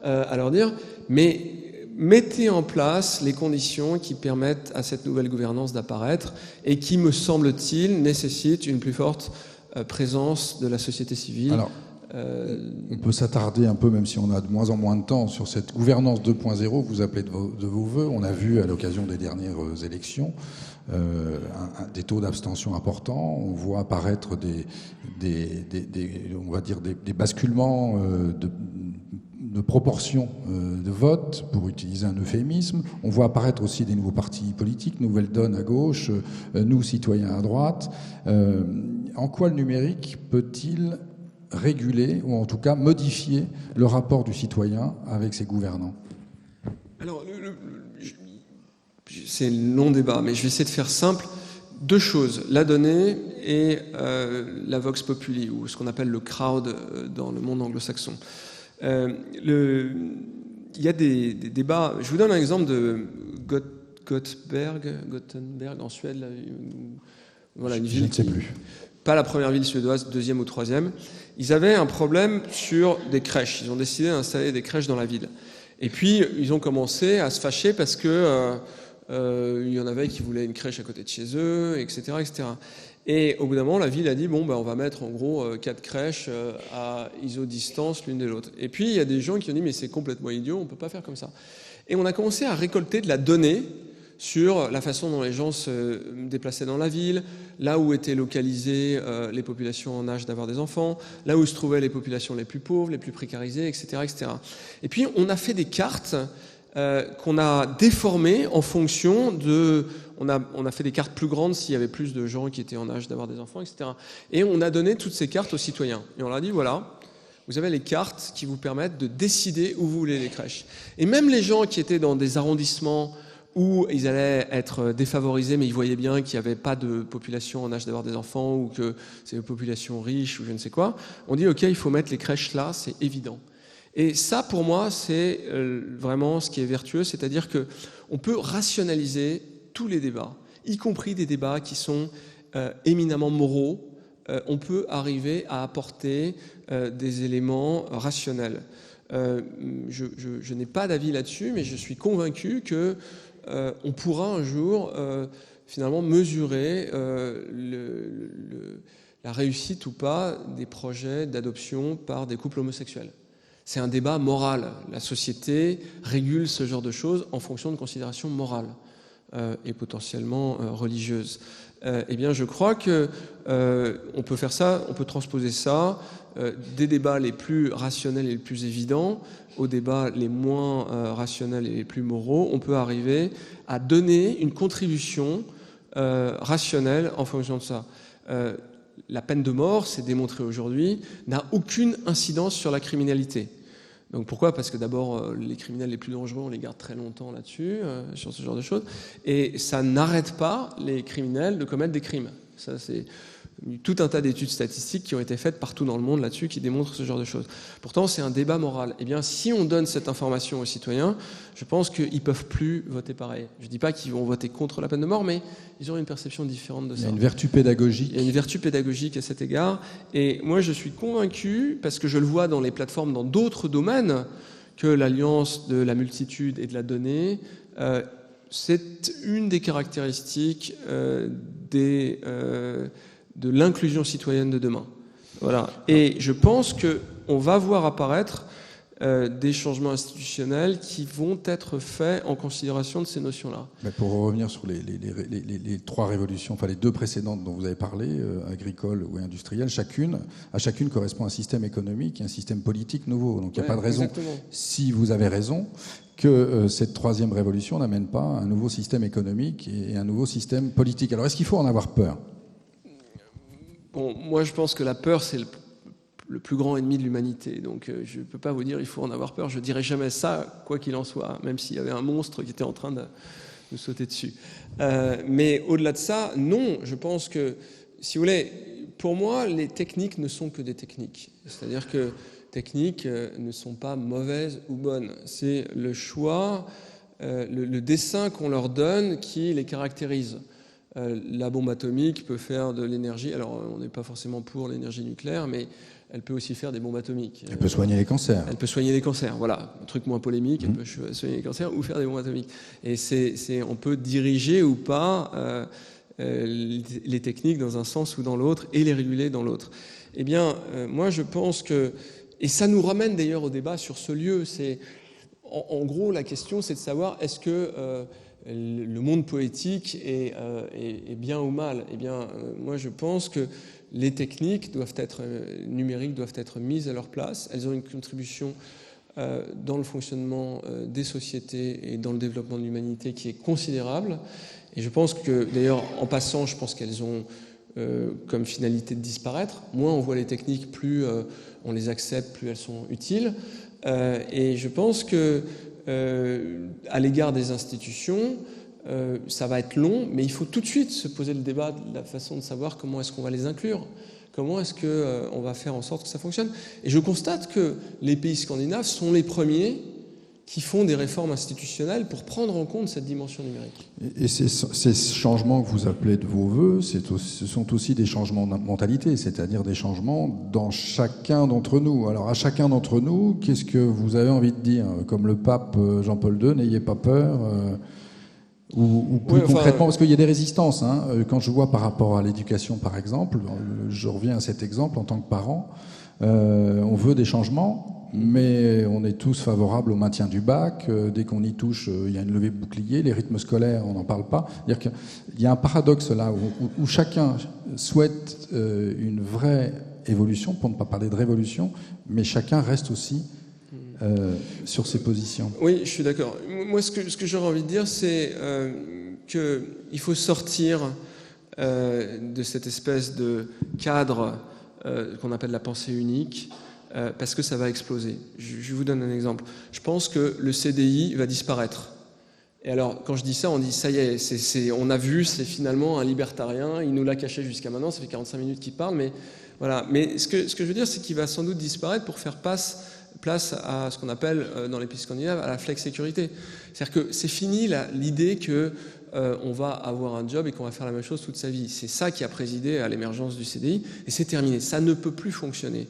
à leur dire. Mais mettez en place les conditions qui permettent à cette nouvelle gouvernance d'apparaître et qui, me semble-t-il, nécessitent une plus forte présence de la société civile. Alors, on peut s'attarder un peu, même si on a de moins en moins de temps, sur cette gouvernance 2.0 que vous appelez de vos voeux. On a vu à l'occasion des dernières élections des taux d'abstention importants. On voit apparaître on va dire des basculements de proportion de vote, pour utiliser un euphémisme. On voit apparaître aussi des nouveaux partis politiques, Nouvelle Donne à gauche, Nous Citoyens à droite. En quoi le numérique peut-il réguler, ou en tout cas modifier le rapport du citoyen avec ses gouvernants ? Alors, c'est un long débat, mais je vais essayer de faire simple. 2 choses, la donnée et la vox populi, ou ce qu'on appelle le crowd dans le monde anglo-saxon. Il y a des débats. Je vous donne un exemple de Gothenburg en Suède. Là, voilà, une ville je ne sais plus. Pas la première ville suédoise, 2e ou 3e. Ils avaient un problème sur des crèches. Ils ont décidé d'installer des crèches dans la ville. Et puis, ils ont commencé à se fâcher parce que il y en avait qui voulaient une crèche à côté de chez eux, etc., etc. Et au bout d'un moment, la ville a dit, on va mettre en gros 4 crèches à isodistance l'une de l'autre. Et puis, il y a des gens qui ont dit, mais c'est complètement idiot, on ne peut pas faire comme ça. Et on a commencé à récolter de la donnée sur la façon dont les gens se déplaçaient dans la ville, là où étaient localisées les populations en âge d'avoir des enfants, là où se trouvaient les populations les plus pauvres, les plus précarisées, etc., etc. Et puis on a fait des cartes qu'on a déformées en fonction de... On a fait des cartes plus grandes s'il y avait plus de gens qui étaient en âge d'avoir des enfants, etc. Et on a donné toutes ces cartes aux citoyens. Et on leur a dit, voilà, vous avez les cartes qui vous permettent de décider où vous voulez les crèches. Et même les gens qui étaient dans des arrondissements où ils allaient être défavorisés, mais ils voyaient bien qu'il n'y avait pas de population en âge d'avoir des enfants, ou que c'est une population riche, ou je ne sais quoi, on dit, OK, il faut mettre les crèches là, c'est évident. Et ça, pour moi, c'est vraiment ce qui est vertueux, c'est-à-dire qu'on peut rationaliser tous les débats, y compris des débats qui sont éminemment moraux. On peut arriver à apporter des éléments rationnels. Je n'ai pas d'avis là-dessus, mais je suis convaincu que on pourra un jour finalement mesurer la réussite ou pas des projets d'adoption par des couples homosexuels. C'est un débat moral. La société régule ce genre de choses en fonction de considérations morales et potentiellement religieuses. Eh bien, je crois que on peut faire ça, on peut transposer ça des débats les plus rationnels et les plus évidents aux débats les moins rationnels et les plus moraux. On peut arriver à donner une contribution rationnelle en fonction de ça. La peine de mort, c'est démontré aujourd'hui, n'a aucune incidence sur la criminalité. Donc pourquoi ? Parce que d'abord, les criminels les plus dangereux, on les garde très longtemps là-dessus, sur ce genre de choses. Et ça n'arrête pas les criminels de commettre des crimes. Ça, c'est tout un tas d'études statistiques qui ont été faites partout dans le monde là-dessus qui démontrent ce genre de choses. Pourtant, c'est un débat moral. Eh bien, si on donne cette information aux citoyens, je pense qu'ils ne peuvent plus voter pareil. Je ne dis pas qu'ils vont voter contre la peine de mort, mais ils auront une perception différente de ça. Il y a une vertu pédagogique. Il y a une vertu pédagogique à cet égard. Et moi, je suis convaincu, parce que je le vois dans les plateformes dans d'autres domaines, que l'alliance de la multitude et de la donnée, c'est une des caractéristiques de l'inclusion citoyenne de demain. Voilà. Et je pense qu'on va voir apparaître des changements institutionnels qui vont être faits en considération de ces notions-là. Mais pour revenir sur les trois révolutions, enfin les deux précédentes dont vous avez parlé, agricole ou industrielle, à chacune correspond un système économique et un système politique nouveau. Donc il n'y a pas de raison, exactement. Si vous avez raison, que cette troisième révolution n'amène pas un nouveau système économique et un nouveau système politique. Alors est-ce qu'il faut en avoir peur ? Bon, moi je pense que la peur c'est le plus grand ennemi de l'humanité, donc je ne peux pas vous dire il faut en avoir peur, je ne dirais jamais ça, quoi qu'il en soit, même s'il y avait un monstre qui était en train de nous sauter dessus. Mais au-delà de ça, non, je pense que, si vous voulez, pour moi les techniques ne sont que des techniques, c'est-à-dire que techniques ne sont pas mauvaises ou bonnes, c'est le choix, le dessin qu'on leur donne qui les caractérise. La bombe atomique peut faire de l'énergie. Alors, on n'est pas forcément pour l'énergie nucléaire, mais elle peut aussi faire des bombes atomiques. Elle peut soigner les cancers. Elle peut soigner les cancers, voilà. Un truc moins polémique, elle peut soigner les cancers ou faire des bombes atomiques. Et on peut diriger ou pas les techniques dans un sens ou dans l'autre et les réguler dans l'autre. Eh bien, moi, je pense que... Et ça nous ramène d'ailleurs au débat sur ce lieu. En gros, la question, c'est de savoir est-ce que... le monde poétique est bien ou mal. Eh bien, moi, je pense que les techniques numériques doivent être mises à leur place. Elles ont une contribution dans le fonctionnement des sociétés et dans le développement de l'humanité qui est considérable. Et je pense que, d'ailleurs, en passant, je pense qu'elles ont comme finalité de disparaître. Moins on voit les techniques, plus on les accepte, plus elles sont utiles. Et je pense que à l'égard des institutions, ça va être long, mais il faut tout de suite se poser le débat de la façon de savoir comment est-ce qu'on va les inclure, comment est-ce qu'on va faire en sorte que ça fonctionne. Et je constate que les pays scandinaves sont les premiers qui font des réformes institutionnelles pour prendre en compte cette dimension numérique. Et ces changements que vous appelez de vos voeux, ce sont aussi des changements de mentalité, c'est-à-dire des changements dans chacun d'entre nous. Alors à chacun d'entre nous, qu'est-ce que vous avez envie de dire ? Comme le pape Jean-Paul II, n'ayez pas peur ou plus concrètement, parce qu'il y a des résistances. Quand je vois par rapport à l'éducation, par exemple, je reviens à cet exemple en tant que parent, on veut des changements, mais on est tous favorables au maintien du bac. Dès qu'on y touche, il y a une levée bouclier. Les rythmes scolaires, on n'en parle pas. C'est-à-dire qu'il y a un paradoxe là où chacun souhaite une vraie évolution, pour ne pas parler de révolution, mais chacun reste aussi sur ses positions. Oui, je suis d'accord. Moi, ce que j'aurais envie de dire, c'est qu'il faut sortir de cette espèce de cadre qu'on appelle la pensée unique, parce que ça va exploser. Je vous donne un exemple. Je pense que le CDI va disparaître. Et alors, quand je dis ça, on dit ça y est, on a vu, c'est finalement un libertarien, il nous l'a caché jusqu'à maintenant, ça fait 45 minutes qu'il parle, mais voilà. Mais ce que je veux dire, c'est qu'il va sans doute disparaître pour faire place à ce qu'on appelle dans les pays scandinaves à la flex-sécurité. C'est-à-dire que c'est fini l'idée que on va avoir un job et qu'on va faire la même chose toute sa vie. C'est ça qui a présidé à l'émergence du CDI et c'est terminé. Ça ne peut plus fonctionner.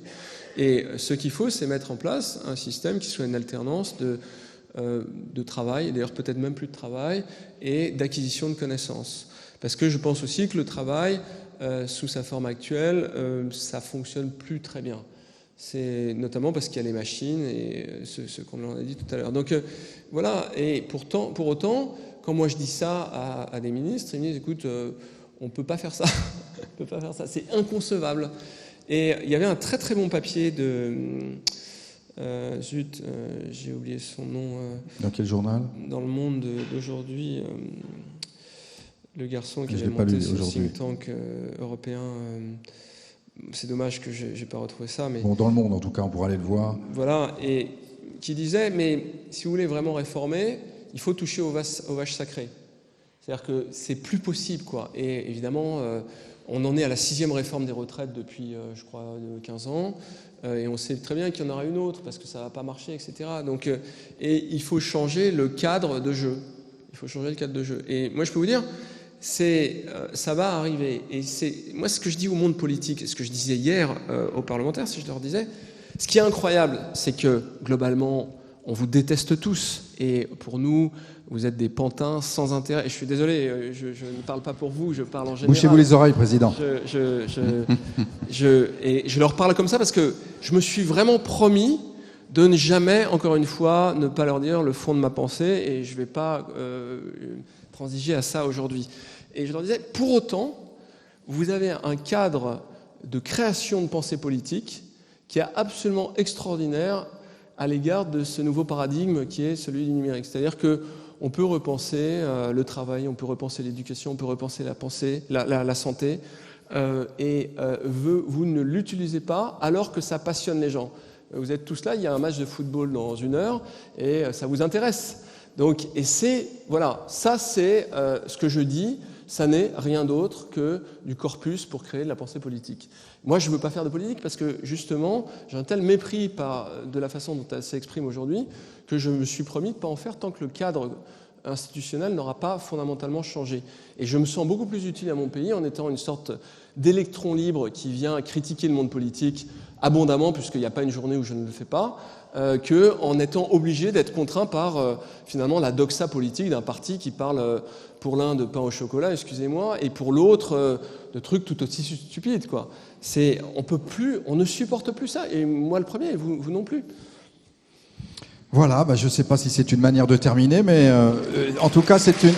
Et ce qu'il faut, c'est mettre en place un système qui soit une alternance de travail, et d'ailleurs peut-être même plus de travail, et d'acquisition de connaissances. Parce que je pense aussi que le travail, sous sa forme actuelle, ça fonctionne plus très bien. C'est notamment parce qu'il y a les machines et ce qu'on en a dit tout à l'heure. Donc voilà, et pour autant, quand moi je dis ça à des ministres, ils me disent écoute, on ne peut pas faire ça, on peut pas faire ça, c'est inconcevable. Et il y avait un très très bon papier de j'ai oublié son nom. Dans quel journal ? Dans Le Monde d'aujourd'hui, le garçon qui avait monté ce think tank européen. C'est dommage que je n'ai pas retrouvé ça. Mais bon, dans Le Monde, en tout cas, on pourra aller le voir. Voilà, et qui disait, mais si vous voulez vraiment réformer, il faut toucher aux vaches sacrées. C'est-à-dire que c'est plus possible, quoi. Et évidemment, on en est à la 6e réforme des retraites depuis, je crois, 15 ans. Et on sait très bien qu'il y en aura une autre parce que ça ne va pas marcher, etc. Donc, et il faut changer le cadre de jeu. Il faut changer le cadre de jeu. Et moi, je peux vous dire, ça va arriver. Et moi, ce que je dis au monde politique, et ce que je disais hier aux parlementaires, si je leur disais, ce qui est incroyable, c'est que globalement, on vous déteste tous. Et pour nous, vous êtes des pantins sans intérêt. Et je suis désolé, je ne parle pas pour vous, je parle en général. Bouchez-vous les oreilles, Président. Et je leur parle comme ça parce que je me suis vraiment promis de ne jamais, encore une fois, ne pas leur dire le fond de ma pensée. Et je ne vais pas transiger à ça aujourd'hui. Et je leur disais, pour autant, vous avez un cadre de création de pensée politique qui est absolument extraordinaire à l'égard de ce nouveau paradigme qui est celui du numérique. C'est-à-dire qu'on peut repenser le travail, on peut repenser l'éducation, on peut repenser la santé, et vous ne l'utilisez pas alors que ça passionne les gens. Vous êtes tous là, il y a un match de football dans 1 heure et ça vous intéresse. Donc, et voilà, ça c'est ce que je dis, ça n'est rien d'autre que du corpus pour créer de la pensée politique. Moi, je ne veux pas faire de politique parce que, justement, j'ai un tel mépris de la façon dont elle s'exprime aujourd'hui que je me suis promis de ne pas en faire tant que le cadre institutionnel n'aura pas fondamentalement changé. Et je me sens beaucoup plus utile à mon pays en étant une sorte d'électron libre qui vient critiquer le monde politique abondamment, puisqu'il n'y a pas une journée où je ne le fais pas, qu'en étant obligé d'être contraint par, finalement, la doxa politique d'un parti qui parle pour l'un de pain au chocolat, excusez-moi, et pour l'autre de trucs tout aussi stupides, quoi. On ne supporte plus ça, et moi le premier, et vous non plus. Voilà, je ne sais pas si c'est une manière de terminer, mais en tout cas, c'est une...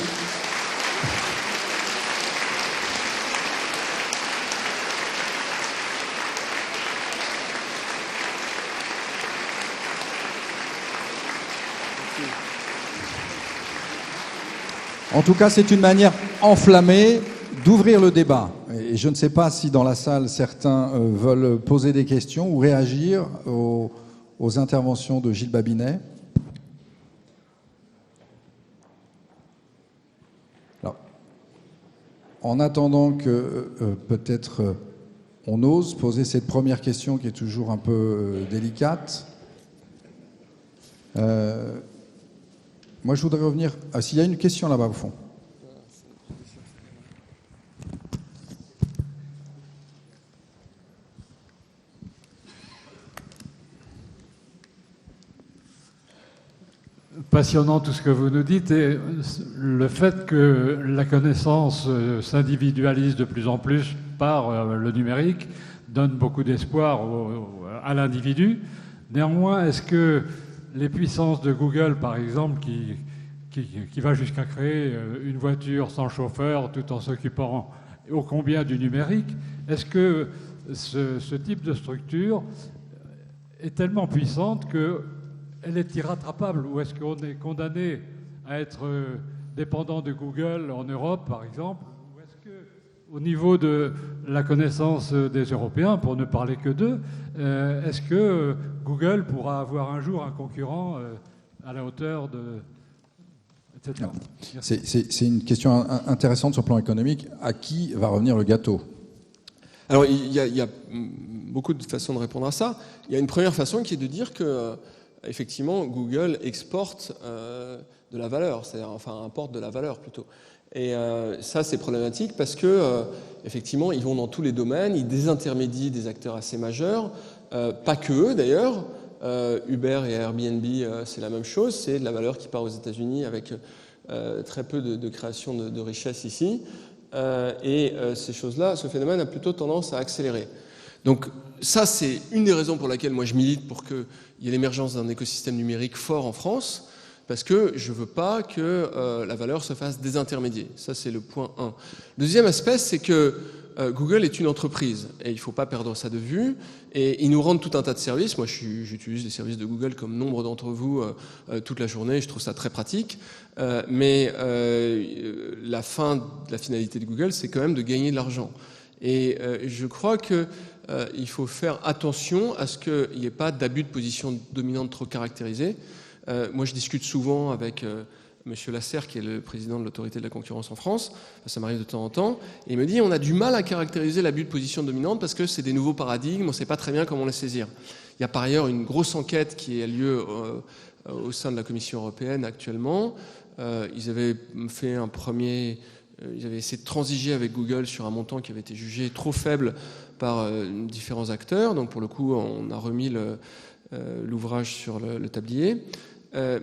En tout cas, c'est une manière enflammée d'ouvrir le débat. Et je ne sais pas si dans la salle, certains veulent poser des questions ou réagir aux interventions de Gilles Babinet. Alors, en attendant que peut-être on ose poser cette première question qui est toujours un peu délicate, moi je voudrais revenir... Ah, s'il y a une question là-bas au fond. Passionnant tout ce que vous nous dites, et le fait que la connaissance s'individualise de plus en plus par le numérique donne beaucoup d'espoir à l'individu, Néanmoins, est-ce que les puissances de Google, par exemple, qui va jusqu'à créer une voiture sans chauffeur tout en s'occupant ô combien du numérique, est-ce que ce type de structure est tellement puissante qu'elle est irrattrapable, ou est-ce qu'on est condamné à être dépendant de Google en Europe, par exemple, ou est-ce qu'au niveau de la connaissance des Européens, pour ne parler que d'eux, est-ce que Google pourra avoir un jour un concurrent à la hauteur de... etc. C'est une question intéressante sur le plan économique. À qui va revenir le gâteau ? Alors, il y a beaucoup de façons de répondre à ça. Il y a une première façon qui est de dire que, effectivement, Google exporte de la valeur, c'est-à-dire, enfin, importe de la valeur plutôt. Et ça, c'est problématique parce que, effectivement, ils vont dans tous les domaines, ils désintermédient des acteurs assez majeurs, pas que eux d'ailleurs. Uber et Airbnb, c'est la même chose, c'est de la valeur qui part aux États-Unis avec très peu de création de richesse ici. Et ces choses-là, ce phénomène a plutôt tendance à accélérer. Donc ça, c'est une des raisons pour laquelle moi je milite pour qu'il y ait l'émergence d'un écosystème numérique fort en France, parce que je ne veux pas que la valeur se fasse désintermédier. Ça, c'est le point 1. Le deuxième aspect, c'est que Google est une entreprise, et il ne faut pas perdre ça de vue, et ils nous rendent tout un tas de services. Moi, j'utilise les services de Google comme nombre d'entre vous toute la journée, je trouve ça très pratique, mais la finalité de Google, c'est quand même de gagner de l'argent. Et je crois qu'il faut faire attention à ce qu'il n'y ait pas d'abus de position dominante trop caractérisé. Moi, je discute souvent avec Monsieur Lasserre, qui est le président de l'autorité de la concurrence en France, ça m'arrive de temps en temps, et il me dit on a du mal à caractériser l'abus de position dominante parce que c'est des nouveaux paradigmes, on ne sait pas très bien comment les saisir. Il y a par ailleurs une grosse enquête qui a lieu au sein de la Commission européenne actuellement. Ils avaient fait ils avaient essayé de transiger avec Google sur un montant qui avait été jugé trop faible par différents acteurs. Donc pour le coup, on a remis l'ouvrage sur le tablier.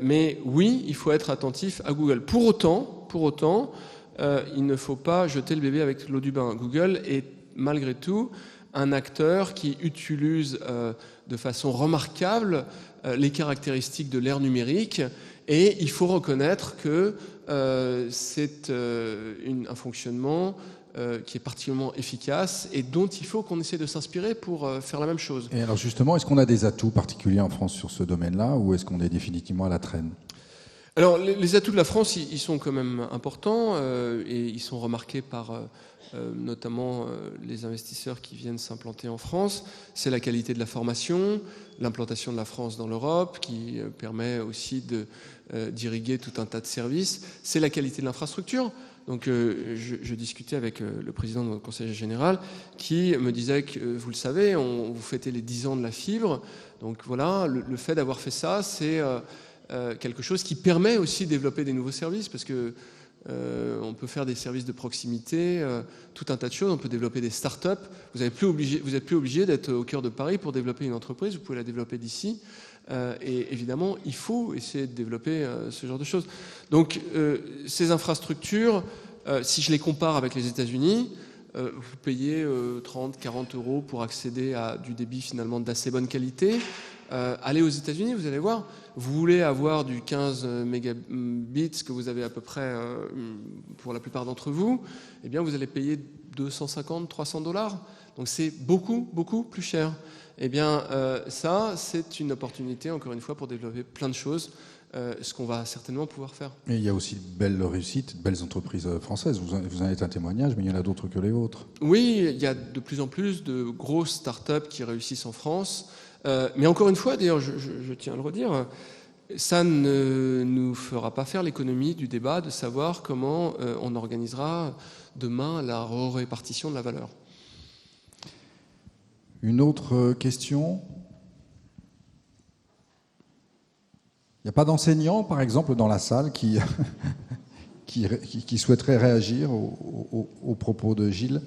Mais oui, il faut être attentif à Google. Pour autant, il ne faut pas jeter le bébé avec l'eau du bain. Google est malgré tout un acteur qui utilise de façon remarquable les caractéristiques de l'ère numérique, et il faut reconnaître que c'est un fonctionnement qui est particulièrement efficace et dont il faut qu'on essaie de s'inspirer pour faire la même chose. Et alors justement, est-ce qu'on a des atouts particuliers en France sur ce domaine-là, ou est-ce qu'on est définitivement à la traîne ? Alors les atouts de la France, ils sont quand même importants et ils sont remarqués par notamment les investisseurs qui viennent s'implanter en France. C'est la qualité de la formation, l'implantation de la France dans l'Europe qui permet aussi d'irriguer tout un tas de services. C'est la qualité de l'infrastructure. Donc je discutais avec le président de notre conseil général qui me disait que, vous le savez, vous fêtez les 10 ans de la fibre. Donc voilà, le fait d'avoir fait ça, c'est quelque chose qui permet aussi de développer des nouveaux services, parce que on peut faire des services de proximité, tout un tas de choses. On peut développer des start-up. Vous n'êtes plus obligé d'être au cœur de Paris pour développer une entreprise. Vous pouvez la développer d'ici. Et évidemment, il faut essayer de développer ce genre de choses. Donc, ces infrastructures, si je les compare avec les États-Unis, vous payez 30, 40 euros pour accéder à du débit finalement d'assez bonne qualité. Allez aux États-Unis, vous allez voir. Vous voulez avoir du 15 mégabits, que vous avez à peu près pour la plupart d'entre vous, eh bien, vous allez payer 250, 300 $. Donc, c'est beaucoup, beaucoup plus cher. Eh bien, ça, c'est une opportunité, encore une fois, pour développer plein de choses, ce qu'on va certainement pouvoir faire. Et il y a aussi de belles réussites, de belles entreprises françaises. Vous en êtes un témoignage, mais il y en a d'autres que les vôtres. Oui, il y a de plus en plus de grosses start-up qui réussissent en France. Mais encore une fois, d'ailleurs, je tiens à le redire, ça ne nous fera pas faire l'économie du débat de savoir comment on organisera demain la répartition de la valeur. Une autre question ? Il n'y a pas d'enseignants, par exemple, dans la salle qui souhaiterait réagir aux propos de Gilles ?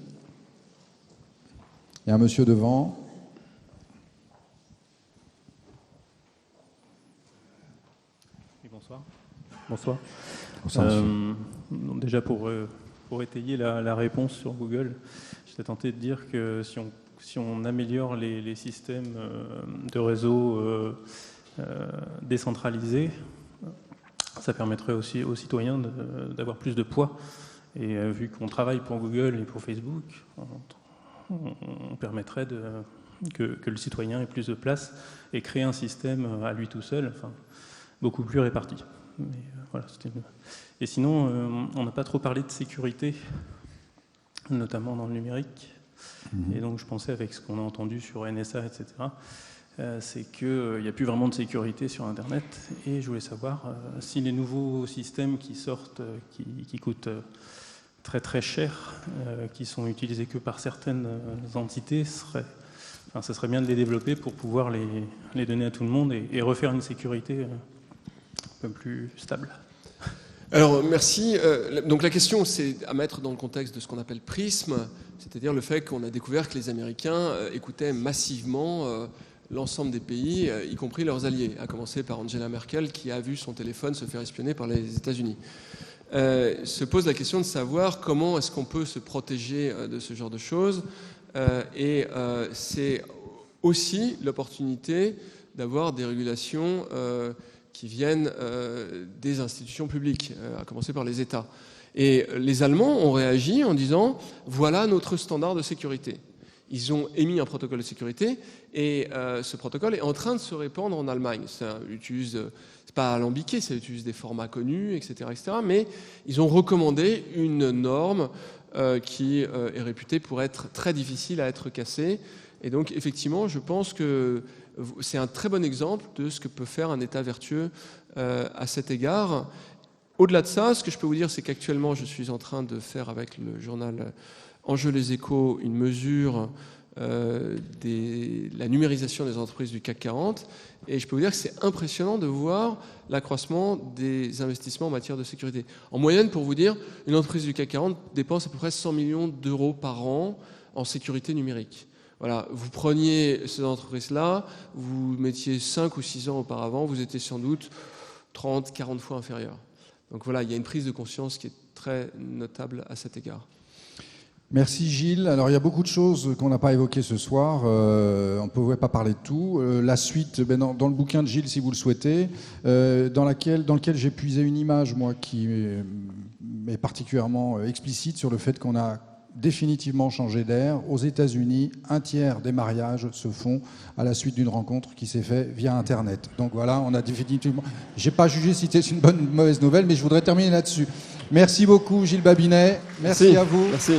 Il y a un monsieur devant. Oui, bonsoir. Bonsoir. Bonsoir, déjà, pour étayer la réponse sur Google, j'étais tenté de dire que si on si on améliore les systèmes de réseau décentralisés, ça permettrait aussi aux citoyens d'avoir plus de poids. Et vu qu'on travaille pour Google et pour Facebook, on permettrait que le citoyen ait plus de place et créer un système à lui tout seul, enfin, beaucoup plus réparti. Mais, voilà, et sinon, on n'a pas trop parlé de sécurité, notamment dans le numérique. Et donc je pensais, avec ce qu'on a entendu sur NSA, etc., c'est qu'il n'y a plus vraiment de sécurité sur Internet. Et je voulais savoir si les nouveaux systèmes qui sortent, qui coûtent très très cher, qui sont utilisés que par certaines entités, ce serait bien de les développer pour pouvoir les donner à tout le monde et refaire une sécurité un peu plus stable. Alors, merci. Donc la question, c'est à mettre dans le contexte de ce qu'on appelle prisme, c'est-à-dire le fait qu'on a découvert que les Américains écoutaient massivement l'ensemble des pays, y compris leurs alliés, à commencer par Angela Merkel, qui a vu son téléphone se faire espionner par les États-Unis. Se pose la question de savoir comment est-ce qu'on peut se protéger de ce genre de choses. Et c'est aussi l'opportunité d'avoir des régulations qui viennent des institutions publiques, à commencer par les États. Et les Allemands ont réagi en disant « voilà notre standard de sécurité ». Ils ont émis un protocole de sécurité et ce protocole est en train de se répandre en Allemagne. Ça utilise, c'est pas alambiqué, ça utilise des formats connus, etc., mais ils ont recommandé une norme qui est réputée pour être très difficile à être cassée. Et donc, effectivement, je pense que c'est un très bon exemple de ce que peut faire un État vertueux à cet égard. Au-delà de ça, ce que je peux vous dire, c'est qu'actuellement, je suis en train de faire avec le journal Enjeux les Échos une mesure la numérisation des entreprises du CAC 40. Et je peux vous dire que c'est impressionnant de voir l'accroissement des investissements en matière de sécurité. En moyenne, pour vous dire, une entreprise du CAC 40 dépense à peu près 100 millions d'euros par an en sécurité numérique. Voilà, vous preniez ces entreprises-là, vous mettiez 5 ou 6 ans auparavant, vous étiez sans doute 30, 40 fois inférieur. Donc voilà, il y a une prise de conscience qui est très notable à cet égard. Merci Gilles. Alors il y a beaucoup de choses qu'on n'a pas évoquées ce soir. On ne pouvait pas parler de tout. La suite, dans le bouquin de Gilles, si vous le souhaitez, dans lequel j'ai puisé une image, moi, qui est particulièrement explicite sur le fait qu'on a définitivement changé d'air. Aux États-Unis, un tiers des mariages se font à la suite d'une rencontre qui s'est faite via Internet. Donc voilà, on a définitivement... Je n'ai pas jugé si c'était une bonne ou une mauvaise nouvelle, mais je voudrais terminer là-dessus. Merci beaucoup Gilles Babinet. Merci à vous. Merci.